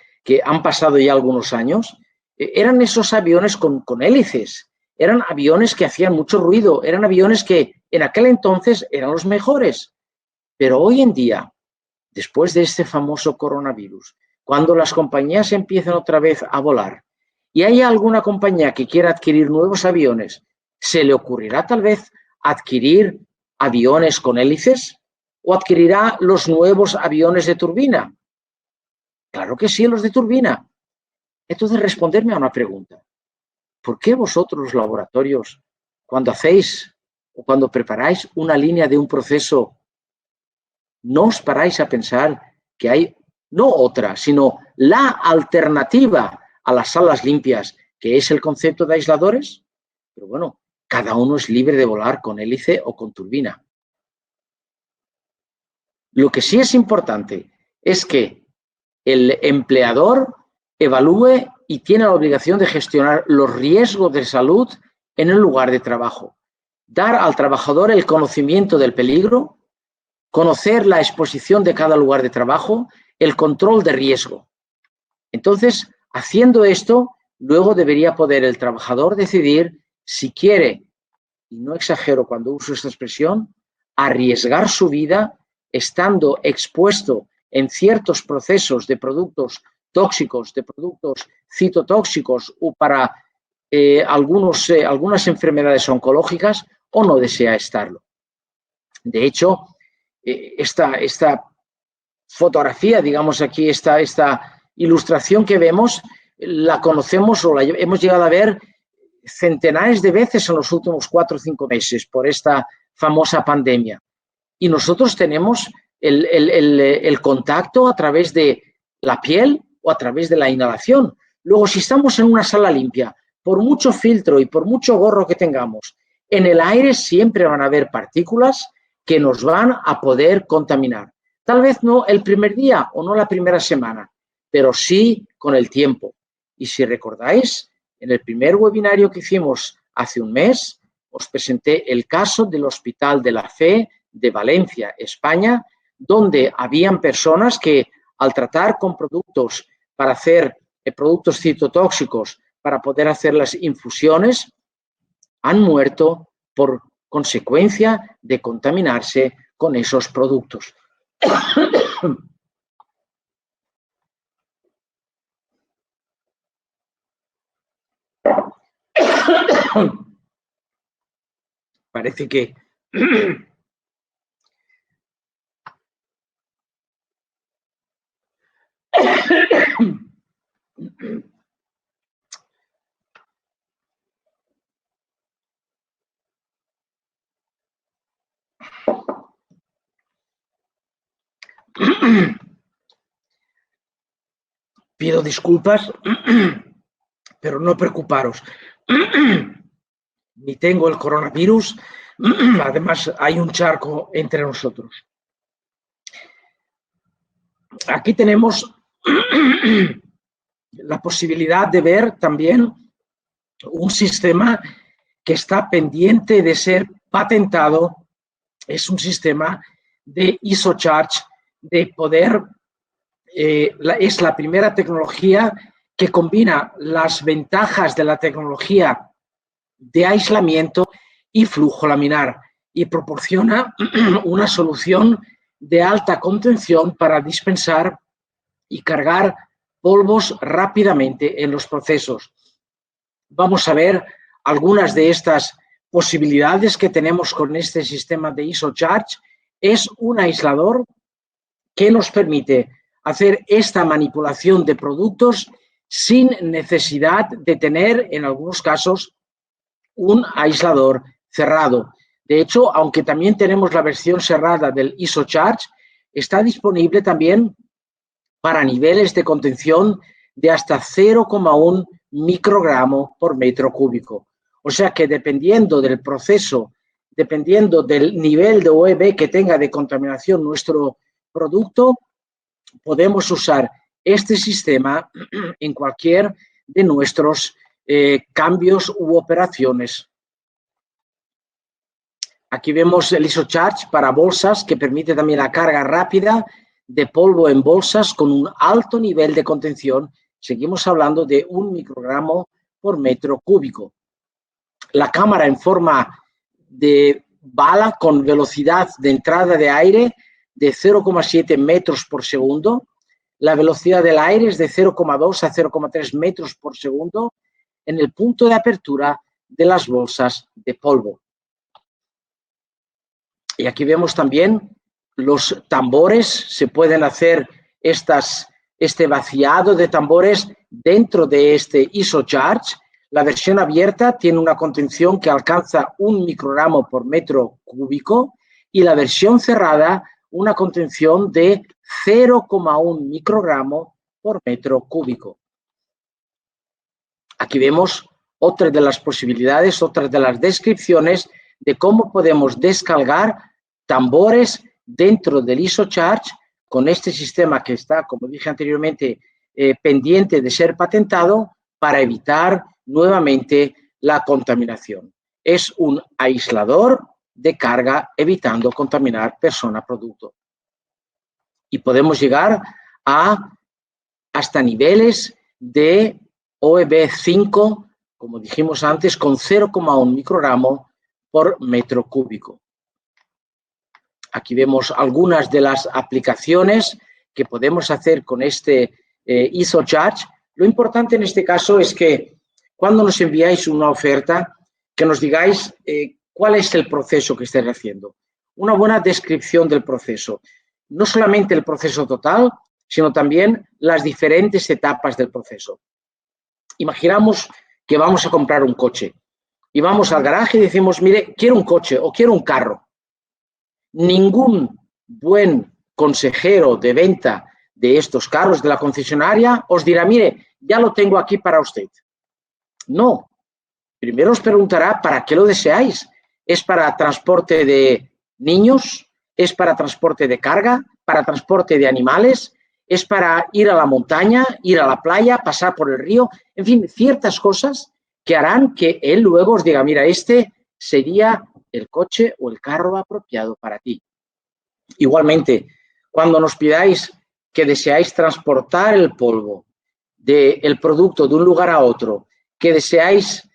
han pasado ya algunos años, eran esos aviones con hélices, eran aviones que hacían mucho ruido, eran aviones que en aquel entonces eran los mejores. Pero hoy en día, después de este famoso coronavirus, cuando las compañías empiezan otra vez a volar y hay alguna compañía que quiera adquirir nuevos aviones, se le ocurrirá tal vez adquirir aviones con hélices o adquirirá los nuevos aviones de turbina? Claro que sí, los de turbina. Entonces, responderme a una pregunta. ¿Por qué vosotros, los laboratorios, cuando hacéis o cuando preparáis una línea de un proceso, no os paráis a pensar que hay no otra, sino la alternativa a las salas limpias, que es el concepto de aisladores? Pero bueno, cada uno es libre de volar con hélice o con turbina. Lo que sí es importante es que el empleador evalúe y tiene la obligación de gestionar los riesgos de salud en el lugar de trabajo. Dar al trabajador el conocimiento del peligro, conocer la exposición de cada lugar de trabajo, el control de riesgo. Entonces, haciendo esto, luego debería poder el trabajador decidir si quiere, y no exagero cuando uso esta expresión, arriesgar su vida estando expuesto en ciertos procesos de productos tóxicos, de productos citotóxicos o para algunas enfermedades oncológicas, o no desea estarlo. De hecho, esta fotografía, digamos aquí, esta ilustración que vemos, la conocemos o la hemos llegado a ver centenares de veces en los últimos 4 o 5 meses por esta famosa pandemia. Y nosotros tenemos el contacto a través de la piel o a través de la inhalación. Luego, si estamos en una sala limpia, por mucho filtro y por mucho gorro que tengamos, en el aire siempre van a haber partículas que nos van a poder contaminar. Tal vez no el primer día o no la primera semana, pero sí con el tiempo. Y si recordáis, en el primer webinario que hicimos hace un mes, os presenté el caso del Hospital de la Fe de Valencia, España, donde habían personas que al tratar con productos para hacer productos citotóxicos, para poder hacer las infusiones, han muerto por consecuencia de contaminarse con esos productos. Parece que pido disculpas, pero no preocuparos. Ni tengo el coronavirus, además hay un charco entre nosotros. Aquí tenemos la posibilidad de ver también un sistema que está pendiente de ser patentado. Es un sistema de IsoCharge, de poder, es la primera tecnología que combina las ventajas de la tecnología de aislamiento y flujo laminar y proporciona una solución de alta contención para dispensar y cargar polvos rápidamente en los procesos. Vamos a ver algunas de estas posibilidades que tenemos con este sistema de IsoCharge. Es un aislador que nos permite hacer esta manipulación de productos sin necesidad de tener, en algunos casos, un aislador cerrado. De hecho, aunque también tenemos la versión cerrada del IsoCharge, está disponible también para niveles de contención de hasta 0,1 microgramo por metro cúbico. O sea que dependiendo del proceso, dependiendo del nivel de OEB que tenga de contaminación nuestro producto, podemos usar este sistema en cualquier de nuestros cambios u operaciones. Aquí vemos el IsoCharge para bolsas, que permite también la carga rápida de polvo en bolsas con un alto nivel de contención. Seguimos hablando de 1 microgramo por metro cúbico. La cámara en forma de bala con velocidad de entrada de aire de 0,7 metros por segundo. La velocidad del aire es de 0,2 a 0,3 metros por segundo en el punto de apertura de las bolsas de polvo. Y aquí vemos también los tambores, se pueden hacer este vaciado de tambores dentro de este IsoCharge. La versión abierta tiene una contención que alcanza 1 microgramo por metro cúbico y la versión cerrada una contención de 0,1 microgramo por metro cúbico. Aquí vemos otra de las posibilidades, otra de las descripciones de cómo podemos descargar tambores dentro del IsoCharge con este sistema que está, como dije anteriormente, pendiente de ser patentado para evitar nuevamente la contaminación. Es un aislador de carga evitando contaminar persona-producto. Y podemos llegar hasta niveles de OEB5, como dijimos antes, con 0,1 microgramo por metro cúbico. Aquí vemos algunas de las aplicaciones que podemos hacer con este IsoCharge. Lo importante en este caso es que cuando nos enviáis una oferta, que nos digáis cuál es el proceso que estáis haciendo. Una buena descripción del proceso. No solamente el proceso total, sino también las diferentes etapas del proceso. Imaginamos que vamos a comprar un coche y vamos al garaje y decimos, mire, quiero un coche o quiero un carro. Ningún buen consejero de venta de estos carros de la concesionaria os dirá, mire, ya lo tengo aquí para usted. No. Primero os preguntará para qué lo deseáis. ¿Es para transporte de niños? ¿Es para transporte de carga? ¿Para transporte de animales? ¿Es para ir a la montaña, ir a la playa, pasar por el río? En fin, ciertas cosas que harán que él luego os diga, mira, este sería el coche o el carro apropiado para ti. Igualmente, cuando nos pidáis que deseáis transportar el polvo del producto de un lugar a otro, que deseáis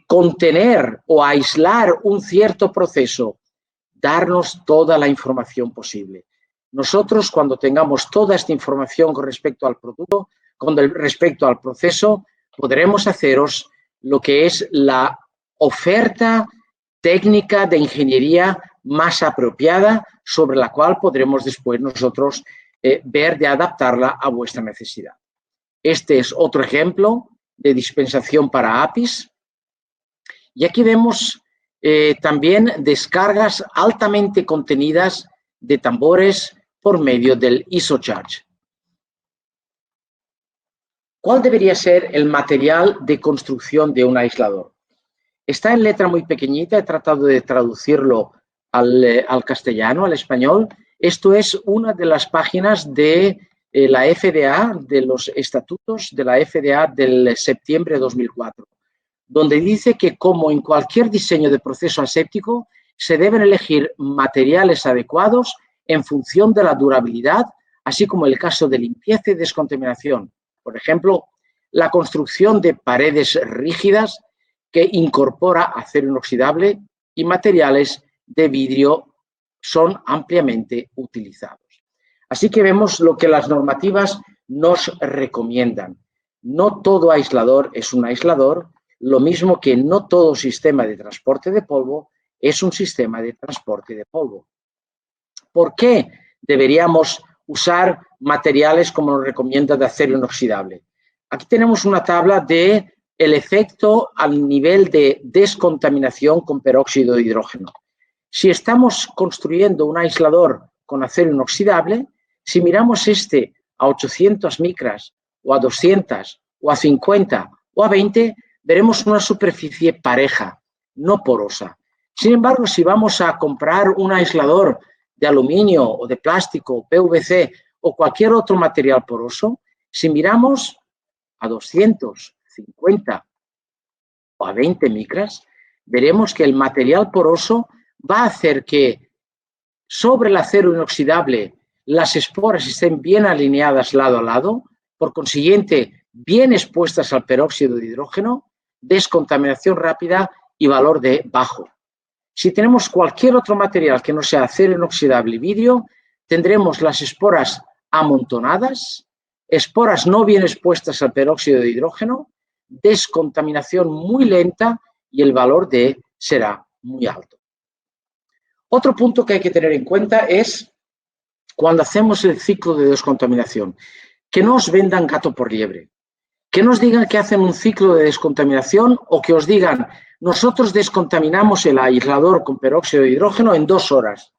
contener o aislar un cierto proceso, darnos toda la información posible. Nosotros, cuando tengamos toda esta información con respecto al producto, con respecto al proceso, podremos haceros lo que es la oferta técnica de ingeniería más apropiada sobre la cual podremos después nosotros ver de adaptarla a vuestra necesidad. Este es otro ejemplo de dispensación para APIs. Y aquí vemos también descargas altamente contenidas de tambores por medio del IsoCharge. ¿Cuál debería ser el material de construcción de un aislador? Está en letra muy pequeñita, he tratado de traducirlo al castellano, al español. Esto es una de las páginas de la FDA, de los estatutos de la FDA del septiembre de 2004, donde dice que, como en cualquier diseño de proceso aséptico, se deben elegir materiales adecuados en función de la durabilidad, así como el caso de limpieza y descontaminación. Por ejemplo, la construcción de paredes rígidas que incorpora acero inoxidable y materiales de vidrio son ampliamente utilizados. Así que vemos lo que las normativas nos recomiendan. No todo aislador es un aislador, lo mismo que no todo sistema de transporte de polvo es un sistema de transporte de polvo. ¿Por qué deberíamos usar materiales como nos recomienda de acero inoxidable? Aquí tenemos una tabla de el efecto al nivel de descontaminación con peróxido de hidrógeno. Si estamos construyendo un aislador con acero inoxidable, si miramos este a 800 micras o a 200 o a 50 o a 20, veremos una superficie pareja, no porosa. Sin embargo, si vamos a comprar un aislador de aluminio o de plástico, PVC o cualquier otro material poroso, si miramos a 250 o a 20 micras, veremos que el material poroso va a hacer que sobre el acero inoxidable las esporas estén bien alineadas lado a lado, por consiguiente, bien expuestas al peróxido de hidrógeno, descontaminación rápida y valor de bajo. Si tenemos cualquier otro material que no sea acero inoxidable y vidrio, tendremos las esporas amontonadas, esporas no bien expuestas al peróxido de hidrógeno, descontaminación muy lenta y el valor de será muy alto. Otro punto que hay que tener en cuenta es cuando hacemos el ciclo de descontaminación, que no os vendan gato por liebre, que nos digan que hacen un ciclo de descontaminación o que os digan nosotros descontaminamos el aislador con peróxido de hidrógeno en 2 horas.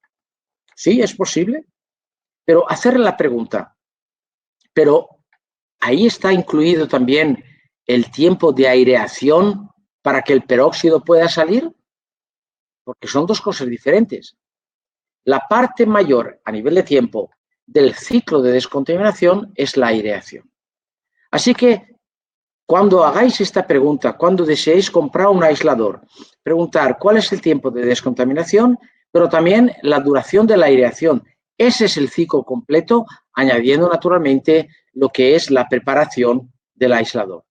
Sí, es posible, pero hacerle la pregunta, pero ahí está incluido también el tiempo de aireación para que el peróxido pueda salir, porque son 2 cosas diferentes. La parte mayor a nivel de tiempo del ciclo de descontaminación es la aireación. Así que cuando hagáis esta pregunta, cuando deseéis comprar un aislador, preguntar cuál es el tiempo de descontaminación, pero también la duración de la aireación. Ese es el ciclo completo, añadiendo naturalmente lo que es la preparación del aislador.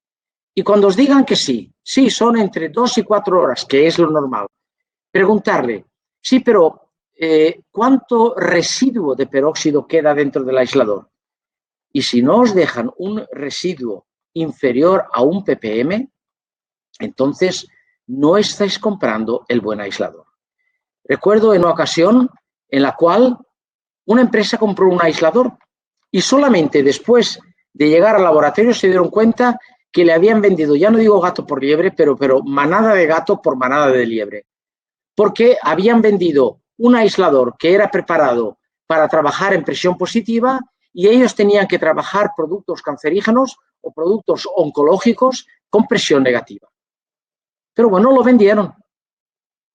Y cuando os digan que sí, son entre 2 y 4 horas, que es lo normal, preguntarle, sí, pero ¿cuánto residuo de peróxido queda dentro del aislador? Y si no os dejan un residuo inferior a 1 ppm, entonces no estáis comprando el buen aislador. Recuerdo en una ocasión en la cual una empresa compró un aislador y solamente después de llegar al laboratorio se dieron cuenta que le habían vendido, ya no digo gato por liebre, pero manada de gato por manada de liebre, porque habían vendido un aislador que era preparado para trabajar en presión positiva y ellos tenían que trabajar productos cancerígenos o productos oncológicos con presión negativa. Pero bueno, lo vendieron.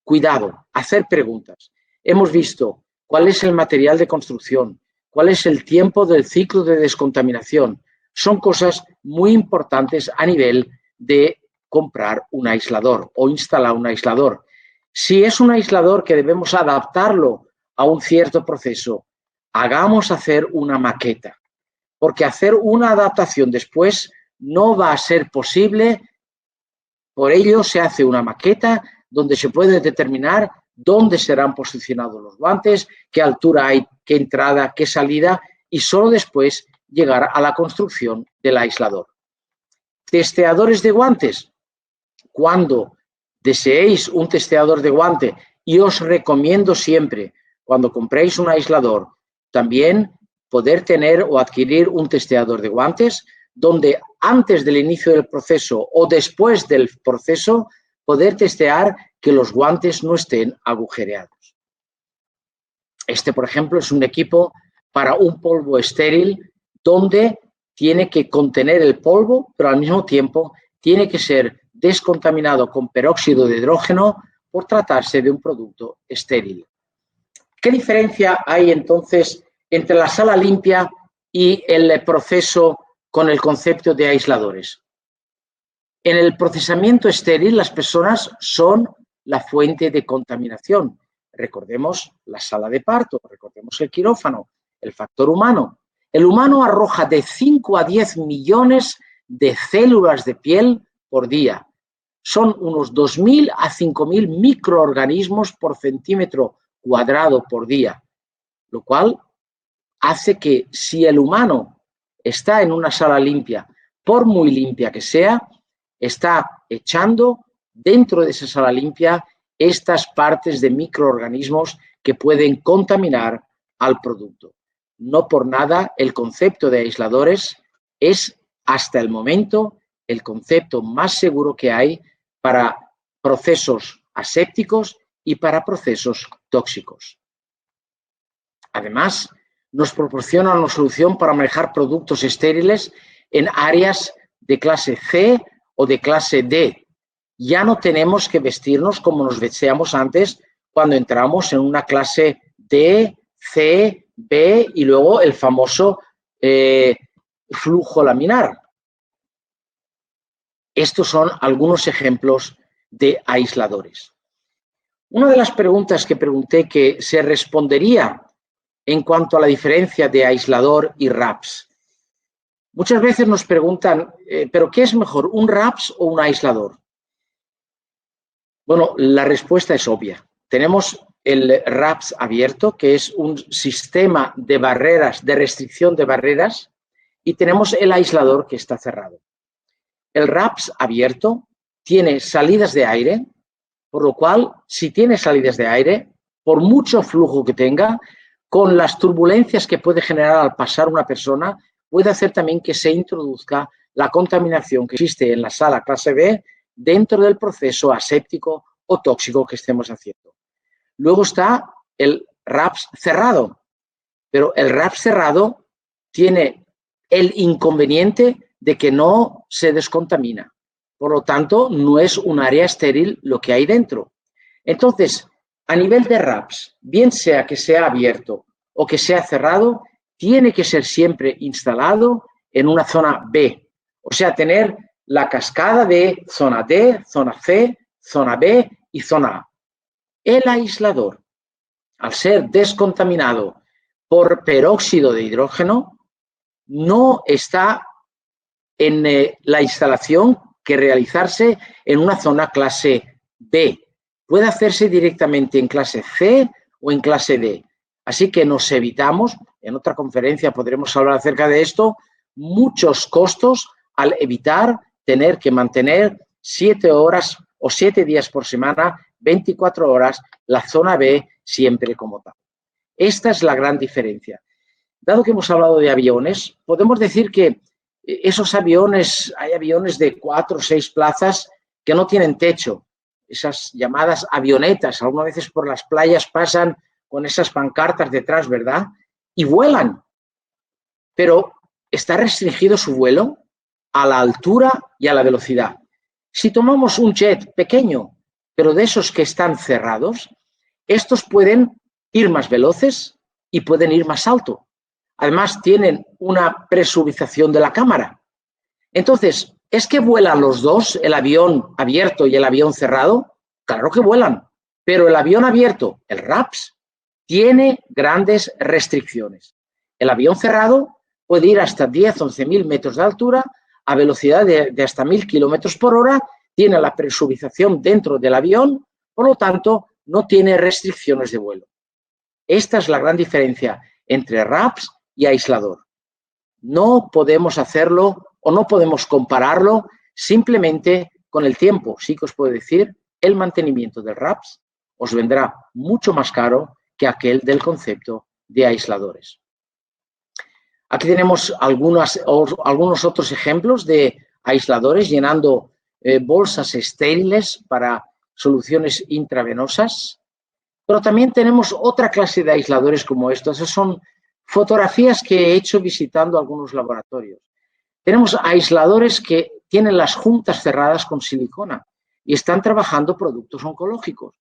Cuidado, hacer preguntas. Hemos visto cuál es el material de construcción, cuál es el tiempo del ciclo de descontaminación. Son cosas muy importantes a nivel de comprar un aislador o instalar un aislador. Si es un aislador que debemos adaptarlo a un cierto proceso, hagamos hacer una maqueta, porque hacer una adaptación después no va a ser posible. Por ello se hace una maqueta donde se puede determinar dónde serán posicionados los guantes, qué altura hay, qué entrada, qué salida, y solo después llegar a la construcción del aislador. Testeadores de guantes. Cuando deseéis un testeador de guante, y os recomiendo siempre, cuando compréis un aislador, también poder tener o adquirir un testeador de guantes, donde antes del inicio del proceso o después del proceso, poder testear que los guantes no estén agujereados. Este, por ejemplo, es un equipo para un polvo estéril, donde tiene que contener el polvo, pero al mismo tiempo tiene que ser descontaminado con peróxido de hidrógeno por tratarse de un producto estéril. ¿Qué diferencia hay entonces entre la sala limpia y el proceso con el concepto de aisladores? En el procesamiento estéril, las personas son la fuente de contaminación. Recordemos la sala de parto, recordemos el quirófano, el factor humano. El humano arroja de 5 a 10 millones de células de piel por día. Son unos 2.000 a 5.000 microorganismos por centímetro cuadrado por día, lo cual hace que si el humano está en una sala limpia, por muy limpia que sea, está echando dentro de esa sala limpia estas partes de microorganismos que pueden contaminar al producto. No por nada el concepto de aisladores es hasta el momento el concepto más seguro que hay para procesos asépticos y para procesos tóxicos. Además, nos proporciona una solución para manejar productos estériles en áreas de clase C o de clase D. Ya no tenemos que vestirnos como nos vestíamos antes cuando entramos en una clase D, C, B y luego el famoso flujo laminar. Estos son algunos ejemplos de aisladores. Una de las preguntas que pregunté que se respondería en cuanto a la diferencia de aislador y RAPS. Muchas veces nos preguntan, ¿pero qué es mejor, un RAPS o un aislador? Bueno, la respuesta es obvia. Tenemos el RAPS abierto, que es un sistema de barreras, de restricción de barreras, y tenemos el aislador que está cerrado. El RAPS abierto tiene salidas de aire, por lo cual, si tiene salidas de aire, por mucho flujo que tenga, con las turbulencias que puede generar al pasar una persona, puede hacer también que se introduzca la contaminación que existe en la sala clase B dentro del proceso aséptico o tóxico que estemos haciendo. Luego está el RAPS cerrado, pero el RAPS cerrado tiene el inconveniente de que no se descontamina. Por lo tanto, no es un área estéril lo que hay dentro. Entonces, a nivel de RAPS, bien sea que sea abierto o que sea cerrado, tiene que ser siempre instalado en una zona B. O sea, tener la cascada de zona D, zona C, zona B y zona A. El aislador, al ser descontaminado por peróxido de hidrógeno, no está en la instalación que realizarse en una zona clase B. Puede hacerse directamente en clase C o en clase D. Así que nos evitamos, en otra conferencia podremos hablar acerca de esto, muchos costos al evitar tener que mantener 7 horas o 7 días por semana, 24 horas, la zona B siempre como tal. Esta es la gran diferencia. Dado que hemos hablado de aviones, podemos decir que esos aviones, hay aviones de 4 o 6 plazas que no tienen techo, esas llamadas avionetas, algunas veces por las playas pasan con esas pancartas detrás, ¿verdad? Y vuelan, pero está restringido su vuelo a la altura y a la velocidad. Si tomamos un jet pequeño, pero de esos que están cerrados, estos pueden ir más veloces y pueden ir más alto. Además, tienen una presurización de la cámara. Entonces, ¿es que vuelan los dos, el avión abierto y el avión cerrado? Claro que vuelan, pero el avión abierto, el RAPS, tiene grandes restricciones. El avión cerrado puede ir hasta 10, 11.000 metros de altura a velocidad de hasta 1.000 kilómetros por hora, tiene la presurización dentro del avión, por lo tanto, no tiene restricciones de vuelo. Esta es la gran diferencia entre RAPS y aislador. No podemos hacerlo o no podemos compararlo simplemente con el tiempo. Sí que os puedo decir, el mantenimiento del RAPS os vendrá mucho más caro que aquel del concepto de aisladores. Aquí tenemos algunos otros ejemplos de aisladores llenando bolsas estériles para soluciones intravenosas, pero también tenemos otra clase de aisladores como estos. Esas son fotografías que he hecho visitando algunos laboratorios. Tenemos aisladores que tienen las juntas cerradas con silicona y están trabajando productos oncológicos.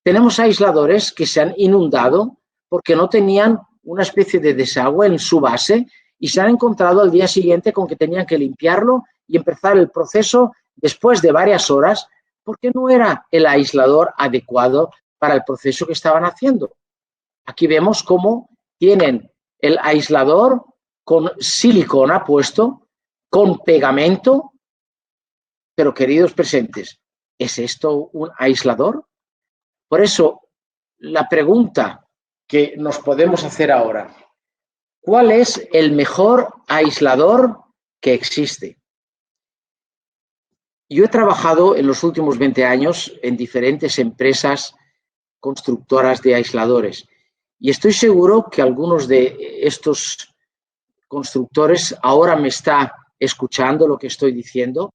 Tenemos aisladores que se han inundado porque no tenían una especie de desagüe en su base y se han encontrado al día siguiente con que tenían que limpiarlo y empezar el proceso después de varias horas porque no era el aislador adecuado para el proceso que estaban haciendo. Aquí vemos cómo tienen el aislador con silicona puesto, con pegamento, pero queridos presentes, ¿es esto un aislador? Por eso, la pregunta que nos podemos hacer ahora, ¿cuál es el mejor aislador que existe? Yo he trabajado en los últimos 20 años en diferentes empresas constructoras de aisladores y estoy seguro que algunos de estos constructores ahora me está escuchando lo que estoy diciendo.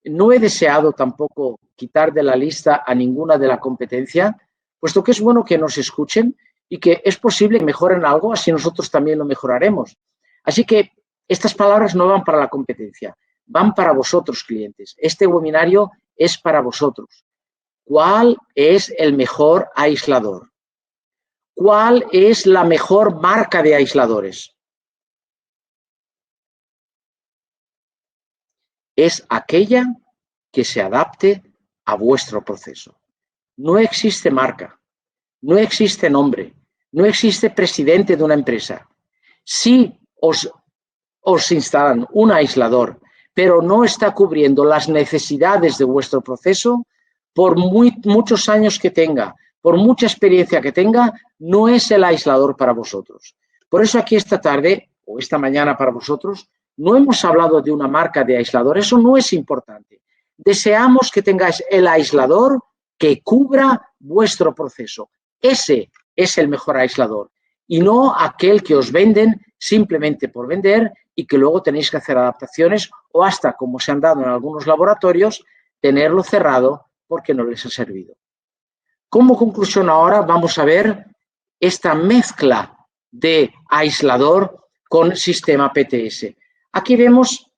No he deseado tampoco quitar de la lista a ninguna de la competencia, puesto que es bueno que nos escuchen y que es posible que mejoren algo, así nosotros también lo mejoraremos. Así que estas palabras no van para la competencia, van para vosotros, clientes. Este webinario es para vosotros. ¿Cuál es el mejor aislador? ¿Cuál es la mejor marca de aisladores? Es aquella que se adapte a vuestro proceso. No existe marca, no existe nombre, no existe presidente de una empresa. Si os instalan un aislador, pero no está cubriendo las necesidades de vuestro proceso, por muchos años que tenga, por mucha experiencia que tenga, no es el aislador para vosotros. Por eso aquí esta tarde, o esta mañana para vosotros, no hemos hablado de una marca de aislador, eso no es importante. Deseamos que tengáis el aislador que cubra vuestro proceso. Ese es el mejor aislador y no aquel que os venden simplemente por vender y que luego tenéis que hacer adaptaciones o hasta, como se han dado en algunos laboratorios, tenerlo cerrado porque no les ha servido. Como conclusión ahora vamos a ver esta mezcla de aislador con sistema PTS. Aquí vemos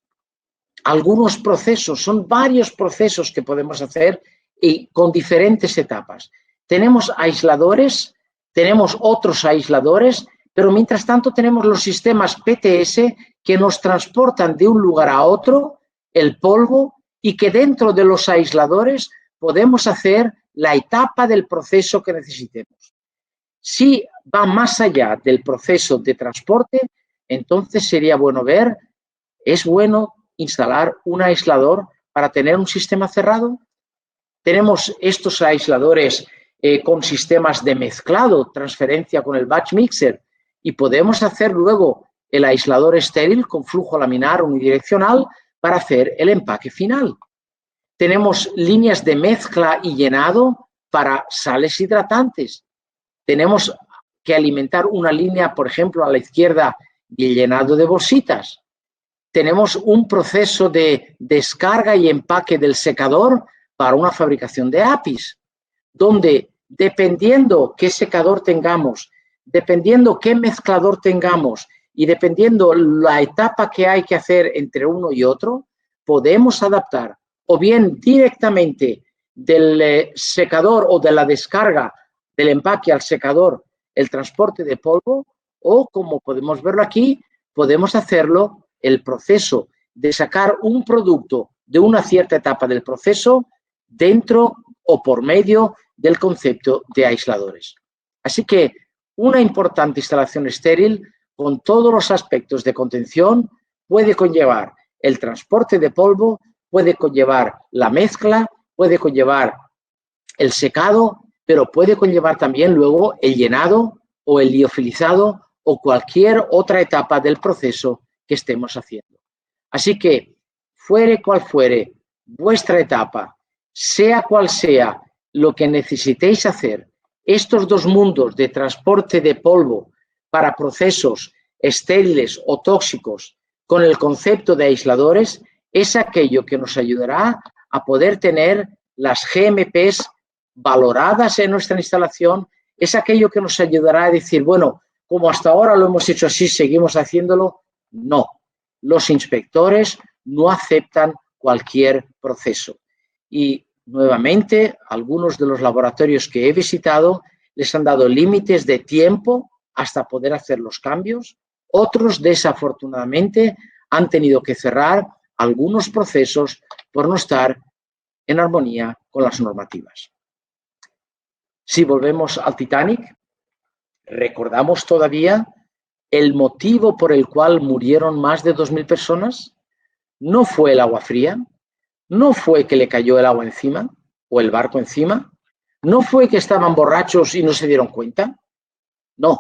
algunos procesos, son varios procesos que podemos hacer y con diferentes etapas. Tenemos aisladores, tenemos otros aisladores, pero mientras tanto tenemos los sistemas PTS que nos transportan de un lugar a otro el polvo y que dentro de los aisladores podemos hacer la etapa del proceso que necesitemos. Si va más allá del proceso de transporte, entonces sería bueno ver, ¿es bueno instalar un aislador para tener un sistema cerrado? Tenemos estos aisladores con sistemas de mezclado, transferencia con el batch mixer, y podemos hacer luego el aislador estéril con flujo laminar unidireccional para hacer el empaque final. Tenemos líneas de mezcla y llenado para sales hidratantes. Tenemos que alimentar una línea, por ejemplo, a la izquierda de llenado de bolsitas. Tenemos un proceso de descarga y empaque del secador para una fabricación de APIs, donde dependiendo qué secador tengamos, dependiendo qué mezclador tengamos y dependiendo la etapa que hay que hacer entre uno y otro, podemos adaptar o bien directamente del secador o de la descarga del empaque al secador el transporte de polvo o, como podemos verlo aquí, podemos hacerlo el proceso de sacar un producto de una cierta etapa del proceso dentro o por medio del concepto de aisladores. Así que una importante instalación estéril con todos los aspectos de contención puede conllevar el transporte de polvo, puede conllevar la mezcla, puede conllevar el secado, pero puede conllevar también luego el llenado o el liofilizado o cualquier otra etapa del proceso que estemos haciendo. Así que, fuere cual fuere vuestra etapa, sea cual sea lo que necesitéis hacer, estos dos mundos de transporte de polvo para procesos estériles o tóxicos con el concepto de aisladores es aquello que nos ayudará a poder tener las GMPs valoradas en nuestra instalación, es aquello que nos ayudará a decir, bueno, como hasta ahora lo hemos hecho así, seguimos haciéndolo. No, los inspectores no aceptan cualquier proceso. Y nuevamente, algunos de los laboratorios que he visitado les han dado límites de tiempo hasta poder hacer los cambios. Otros, desafortunadamente, han tenido que cerrar algunos procesos por no estar en armonía con las normativas. Si volvemos al Titanic, ¿recordamos todavía el motivo por el cual murieron más de 2.000 personas? No fue el agua fría, no fue que le cayó el agua encima o el barco encima, no fue que estaban borrachos y no se dieron cuenta, no,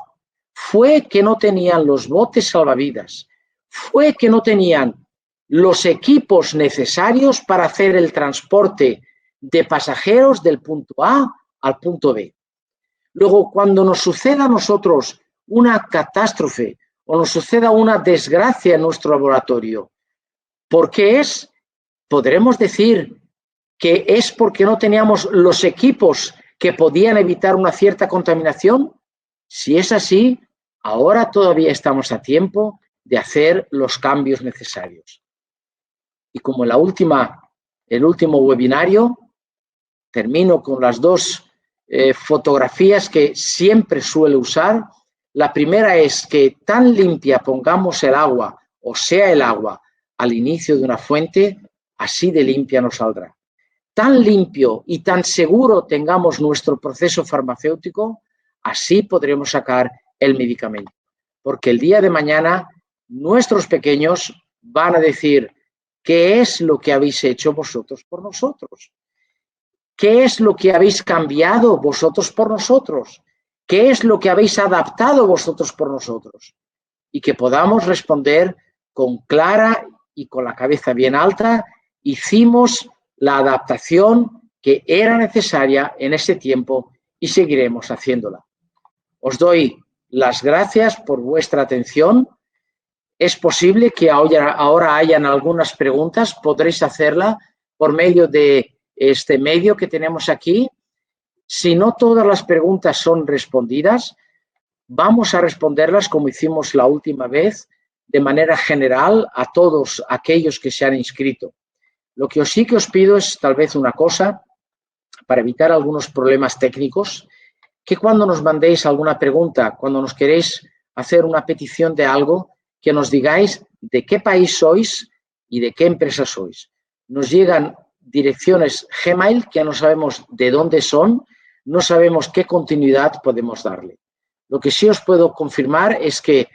fue que no tenían los botes salvavidas, fue que no tenían los equipos necesarios para hacer el transporte de pasajeros del punto A al punto B. Luego, cuando nos suceda a nosotros una catástrofe o nos suceda una desgracia en nuestro laboratorio, ¿por qué es? Podremos decir que es porque no teníamos los equipos que podían evitar una cierta contaminación. Si es así, ahora todavía estamos a tiempo de hacer los cambios necesarios. Y como el último webinario, termino con las dos fotografías que siempre suelo usar. La primera es que tan limpia pongamos el agua, o sea el agua, al inicio de una fuente, así de limpia nos saldrá. Tan limpio y tan seguro tengamos nuestro proceso farmacéutico, así podremos sacar el medicamento. Porque el día de mañana nuestros pequeños van a decir, ¿qué es lo que habéis hecho vosotros por nosotros? ¿Qué es lo que habéis cambiado vosotros por nosotros? ¿Qué es lo que habéis adaptado vosotros por nosotros? Y que podamos responder con clara y con la cabeza bien alta, hicimos la adaptación que era necesaria en ese tiempo y seguiremos haciéndola. Os doy las gracias por vuestra atención. Es posible que ahora hayan algunas preguntas. Podréis hacerla por medio de este medio que tenemos aquí. Si no todas las preguntas son respondidas, vamos a responderlas como hicimos la última vez, de manera general a todos aquellos que se han inscrito. Lo que sí que os pido es tal vez una cosa, para evitar algunos problemas técnicos, que cuando nos mandéis alguna pregunta, cuando nos queréis hacer una petición de algo, que nos digáis de qué país sois y de qué empresa sois. Nos llegan direcciones Gmail que no sabemos de dónde son, no sabemos qué continuidad podemos darle. Lo que sí os puedo confirmar es que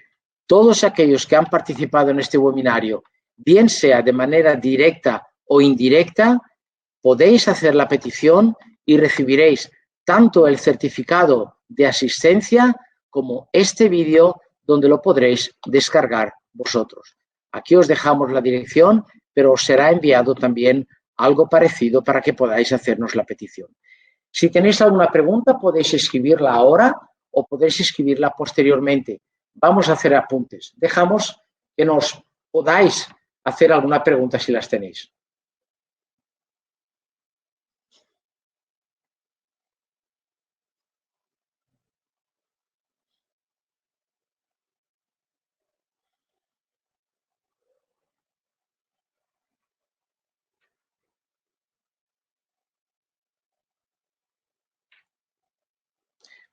todos aquellos que han participado en este webinario, bien sea de manera directa o indirecta, podéis hacer la petición y recibiréis tanto el certificado de asistencia como este vídeo donde lo podréis descargar vosotros. Aquí os dejamos la dirección, pero os será enviado también algo parecido para que podáis hacernos la petición. Si tenéis alguna pregunta, podéis escribirla ahora o podéis escribirla posteriormente. Vamos a hacer apuntes. Dejamos que nos podáis hacer alguna pregunta si las tenéis.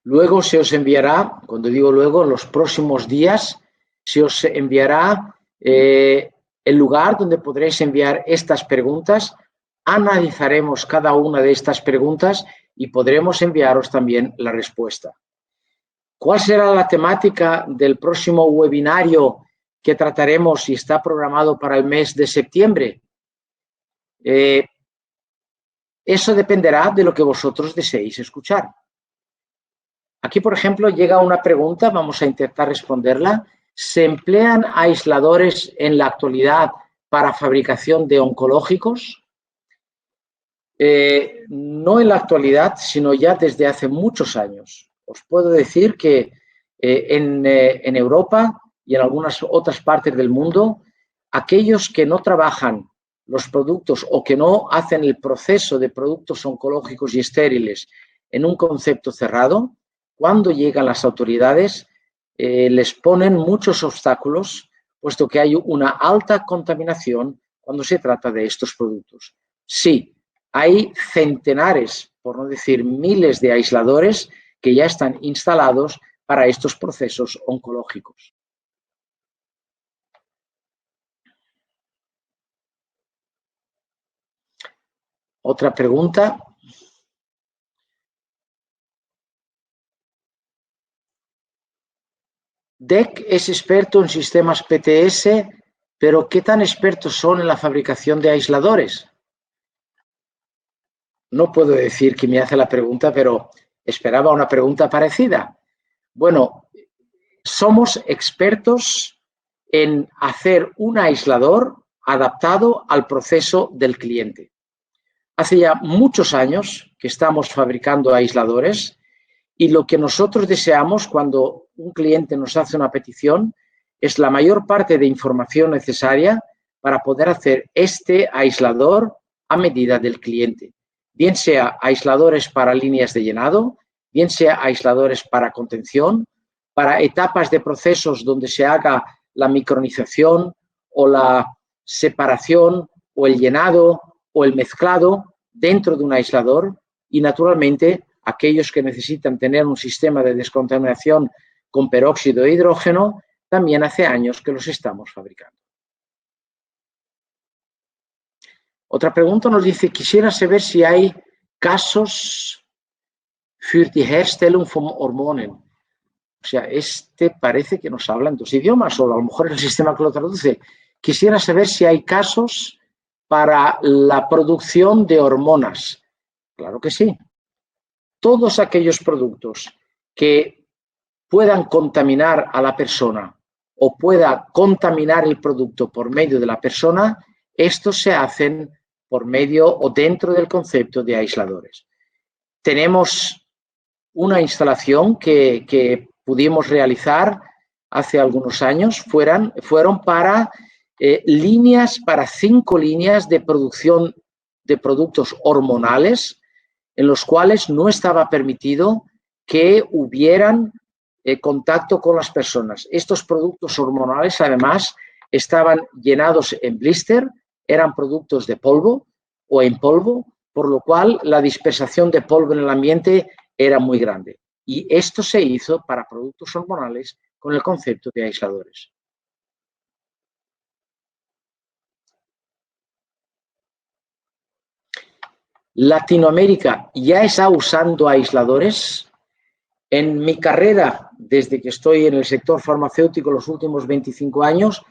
Luego se os enviará, cuando digo luego, en los próximos días, se os enviará el lugar donde podréis enviar estas preguntas. Analizaremos cada una de estas preguntas y podremos enviaros también la respuesta. ¿Cuál será la temática del próximo webinario que trataremos y está programado para el mes de septiembre? Eso dependerá de lo que vosotros deseéis escuchar. Aquí, por ejemplo, llega una pregunta, vamos a intentar responderla. ¿Se emplean aisladores en la actualidad para fabricación de oncológicos? No en la actualidad, sino ya desde hace muchos años. Os puedo decir que en Europa y en algunas otras partes del mundo, aquellos que no trabajan los productos o que no hacen el proceso de productos oncológicos y estériles en un concepto cerrado, cuando llegan las autoridades, les ponen muchos obstáculos, puesto que hay una alta contaminación cuando se trata de estos productos. Sí, hay centenares, por no decir miles de aisladores que ya están instalados para estos procesos oncológicos. Otra pregunta. DEC es experto en sistemas PTS, pero ¿qué tan expertos son en la fabricación de aisladores? No puedo decir quién me hace la pregunta, pero esperaba una pregunta parecida. Bueno, somos expertos en hacer un aislador adaptado al proceso del cliente. Hace ya muchos años que estamos fabricando aisladores y lo que nosotros deseamos cuando un cliente nos hace una petición es la mayor parte de información necesaria para poder hacer este aislador a medida del cliente. Bien sea aisladores para líneas de llenado, bien sea aisladores para contención, para etapas de procesos donde se haga la micronización o la separación o el llenado o el mezclado dentro de un aislador y, naturalmente, aquellos que necesitan tener un sistema de descontaminación con peróxido de hidrógeno, también hace años que los estamos fabricando. Otra pregunta nos dice, quisiera saber si hay casos für die Herstellung von Hormonen. O sea, parece que nos habla en dos idiomas, o a lo mejor es el sistema que lo traduce. Quisiera saber si hay casos para la producción de hormonas. Claro que sí. Todos aquellos productos que puedan contaminar a la persona o pueda contaminar el producto por medio de la persona, estos se hacen por medio o dentro del concepto de aisladores. Tenemos una instalación que pudimos realizar hace algunos años. Fueron para líneas, para 5 líneas de producción de productos hormonales en los cuales no estaba permitido que hubieran contacto con las personas. Estos productos hormonales, además, estaban llenados en blister, eran productos de polvo o en polvo, por lo cual la dispersación de polvo en el ambiente era muy grande. Y esto se hizo para productos hormonales con el concepto de aisladores. Latinoamérica ya está usando aisladores. En mi carrera, desde que estoy en el sector farmacéutico los últimos 25 años,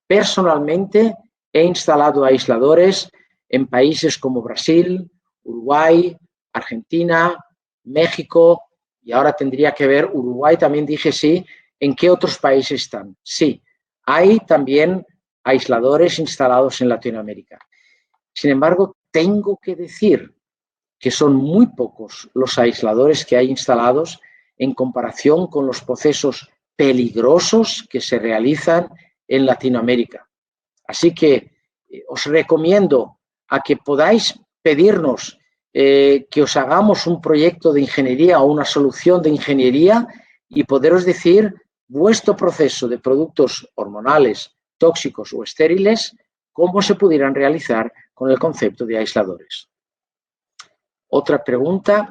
personalmente he instalado aisladores en países como Brasil, Uruguay, Argentina, México, y ahora tendría que ver Uruguay, también dije sí. ¿En qué otros países están? Sí, hay también aisladores instalados en Latinoamérica. Sin embargo, tengo que decir que son muy pocos los aisladores que hay instalados en comparación con los procesos peligrosos que se realizan en Latinoamérica. Así que os recomiendo a que podáis pedirnos que os hagamos un proyecto de ingeniería o una solución de ingeniería y poderos decir vuestro proceso de productos hormonales, tóxicos o estériles, cómo se pudieran realizar con el concepto de aisladores. Otra pregunta,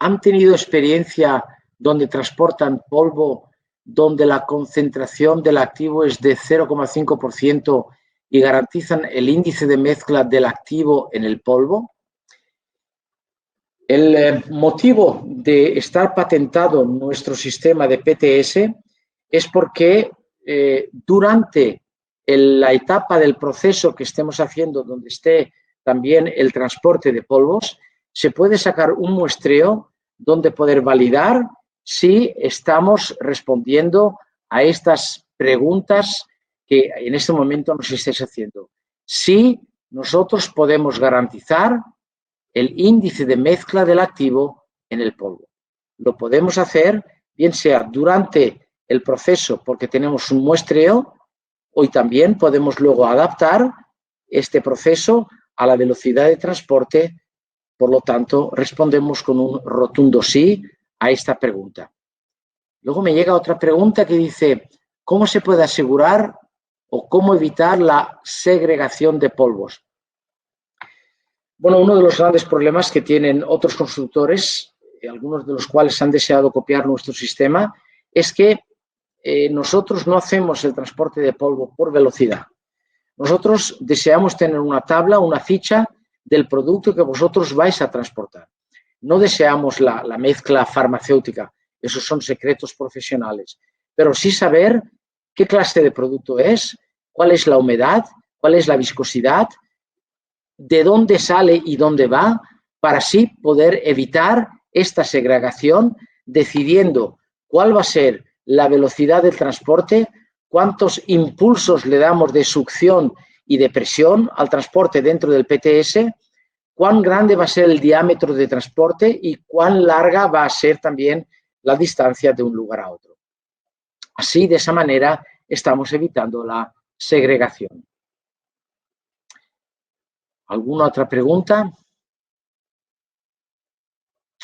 ¿han tenido experiencia donde transportan polvo donde la concentración del activo es de 0,5% y garantizan el índice de mezcla del activo en el polvo? El motivo de estar patentado nuestro sistema de PTS es porque durante la etapa del proceso que estemos haciendo, donde esté también el transporte de polvos, se puede sacar un muestreo donde poder validar si estamos respondiendo a estas preguntas que en este momento nos estáis haciendo. Si nosotros podemos garantizar el índice de mezcla del activo en el polvo. Lo podemos hacer bien sea durante el proceso porque tenemos un muestreo o también podemos luego adaptar este proceso a la velocidad de transporte. Por lo tanto, respondemos con un rotundo sí a esta pregunta. Luego me llega otra pregunta que dice, ¿cómo se puede asegurar o cómo evitar la segregación de polvos? Bueno, uno de los grandes problemas que tienen otros constructores, algunos de los cuales han deseado copiar nuestro sistema, es que nosotros no hacemos el transporte de polvo por velocidad. Nosotros deseamos tener una tabla, una ficha del producto que vosotros vais a transportar. No deseamos la mezcla farmacéutica, esos son secretos profesionales, pero sí saber qué clase de producto es, cuál es la humedad, cuál es la viscosidad, de dónde sale y dónde va, para así poder evitar esta segregación, decidiendo cuál va a ser la velocidad del transporte, cuántos impulsos le damos de succión y de presión al transporte dentro del PTS, cuán grande va a ser el diámetro de transporte y cuán larga va a ser también la distancia de un lugar a otro. Así, de esa manera, estamos evitando la segregación. ¿Alguna otra pregunta?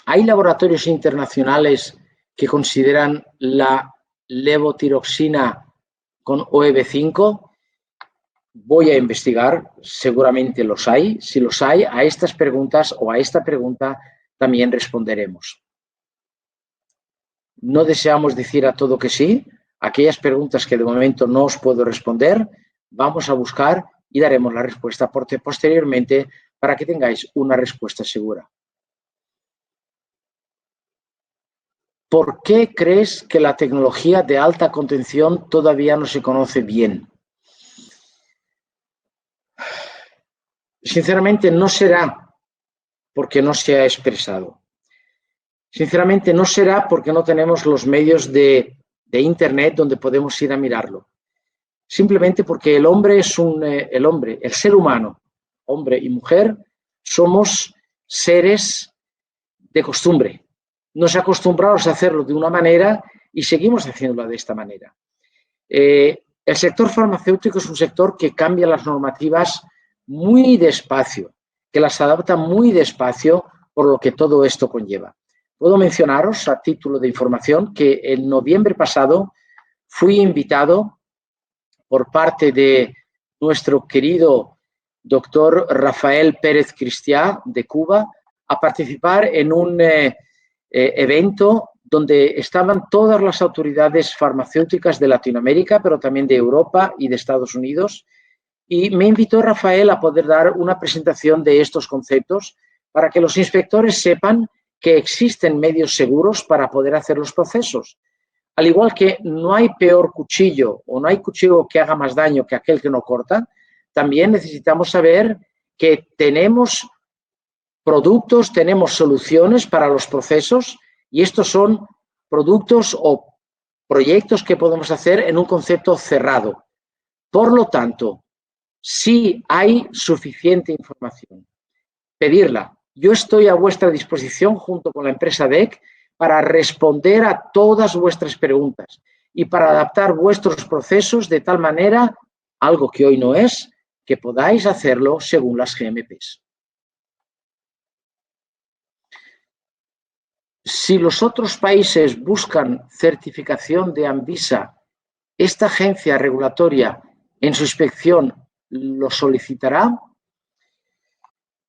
¿Hay laboratorios internacionales que consideran la levotiroxina con OEB5? Voy a investigar, seguramente los hay. Si los hay, a estas preguntas o a esta pregunta también responderemos. No deseamos decir a todo que sí. Aquellas preguntas que de momento no os puedo responder, vamos a buscar y daremos la respuesta posteriormente para que tengáis una respuesta segura. ¿Por qué crees que la tecnología de alta contención todavía no se conoce bien? Sinceramente, no será porque no se ha expresado. Sinceramente, no será porque no tenemos los medios de Internet donde podemos ir a mirarlo. Simplemente porque el hombre es el ser humano, hombre y mujer, somos seres de costumbre. nos acostumbramos a hacerlo de una manera y seguimos haciéndolo de esta manera. El sector farmacéutico es un sector que cambia las normativas muy despacio, que las adapta muy despacio, por lo que todo esto conlleva. Puedo mencionaros, a título de información, que en noviembre pasado fui invitado por parte de nuestro querido doctor Rafael Pérez Cristiá de Cuba a participar en un evento donde estaban todas las autoridades farmacéuticas de Latinoamérica, pero también de Europa y de Estados Unidos. Y me invitó Rafael a poder dar una presentación de estos conceptos para que los inspectores sepan que existen medios seguros para poder hacer los procesos. Al igual que no hay peor cuchillo o no hay cuchillo que haga más daño que aquel que no corta, también necesitamos saber que tenemos productos, tenemos soluciones para los procesos y estos son productos o proyectos que podemos hacer en un concepto cerrado. Por lo tanto, si hay suficiente información, pedirla. Yo estoy a vuestra disposición junto con la empresa DEC para responder a todas vuestras preguntas y para adaptar vuestros procesos de tal manera, algo que hoy no es, que podáis hacerlo según las GMPs. Si los otros países buscan certificación de ANVISA, esta agencia regulatoria en su inspección lo solicitará.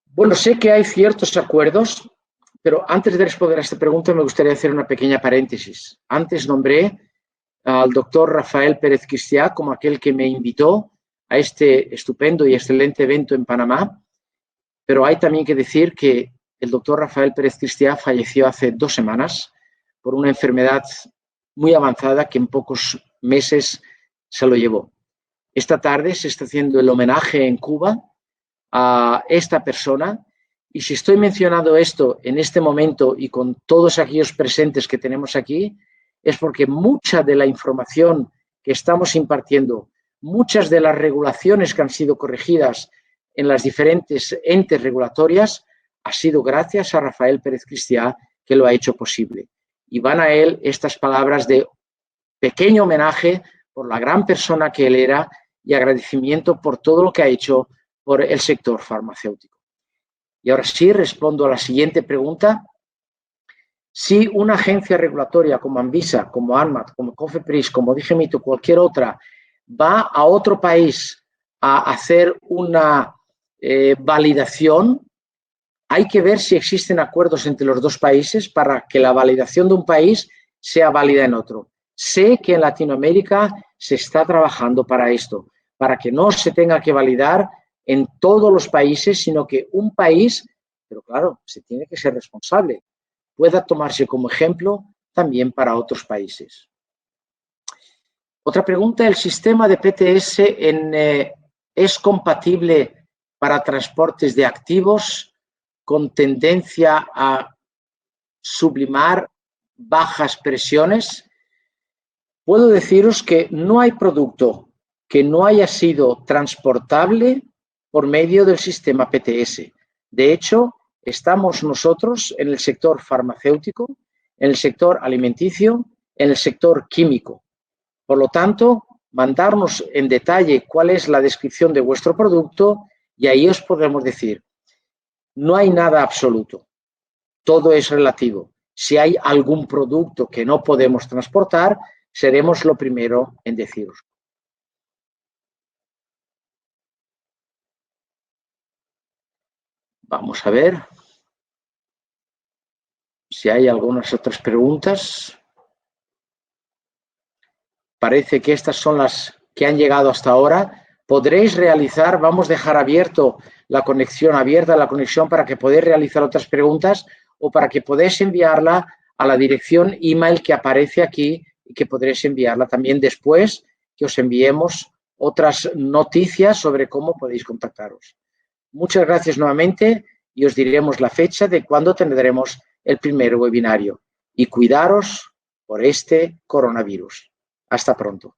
Bueno, sé que hay ciertos acuerdos, pero antes de responder a esta pregunta me gustaría hacer una pequeña paréntesis. Antes nombré al doctor Rafael Pérez Cristiá como aquel que me invitó a este estupendo y excelente evento en Panamá, pero hay también que decir que el doctor Rafael Pérez Cristiá falleció hace 2 semanas por una enfermedad muy avanzada que en pocos meses se lo llevó. Esta tarde se está haciendo el homenaje en Cuba a esta persona y si estoy mencionando esto en este momento y con todos aquellos presentes que tenemos aquí, es porque mucha de la información que estamos impartiendo, muchas de las regulaciones que han sido corregidas en las diferentes entes regulatorias, ha sido gracias a Rafael Pérez Cristiá que lo ha hecho posible. Y van a él estas palabras de pequeño homenaje por la gran persona que él era y agradecimiento por todo lo que ha hecho por el sector farmacéutico. Y ahora sí respondo a la siguiente pregunta. Si una agencia regulatoria como ANVISA, como ANMAT, como COFEPRIS, como DIGEMIT o cualquier otra va a otro país a hacer una validación, hay que ver si existen acuerdos entre los dos países para que la validación de un país sea válida en otro. Sé que en Latinoamérica se está trabajando para esto, para que no se tenga que validar en todos los países, sino que un país, pero claro, se tiene que ser responsable, pueda tomarse como ejemplo también para otros países. Otra pregunta, ¿el sistema de PTS es compatible para transportes de activos con tendencia a sublimar bajas presiones? Puedo deciros que no hay producto que no haya sido transportable por medio del sistema PTS. De hecho, estamos nosotros en el sector farmacéutico, en el sector alimenticio, en el sector químico. Por lo tanto, mandarnos en detalle cuál es la descripción de vuestro producto y ahí os podremos decir, no hay nada absoluto, todo es relativo. Si hay algún producto que no podemos transportar, seremos lo primero en deciros. Vamos a ver si hay algunas otras preguntas. Parece que estas son las que han llegado hasta ahora. Podréis realizar, vamos a dejar abierta la conexión para que podáis realizar otras preguntas o para que podáis enviarla a la dirección email que aparece aquí y que podréis enviarla también después que os enviemos otras noticias sobre cómo podéis contactaros. Muchas gracias nuevamente y os diremos la fecha de cuándo tendremos el primer webinario. Y cuidaros por este coronavirus. Hasta pronto.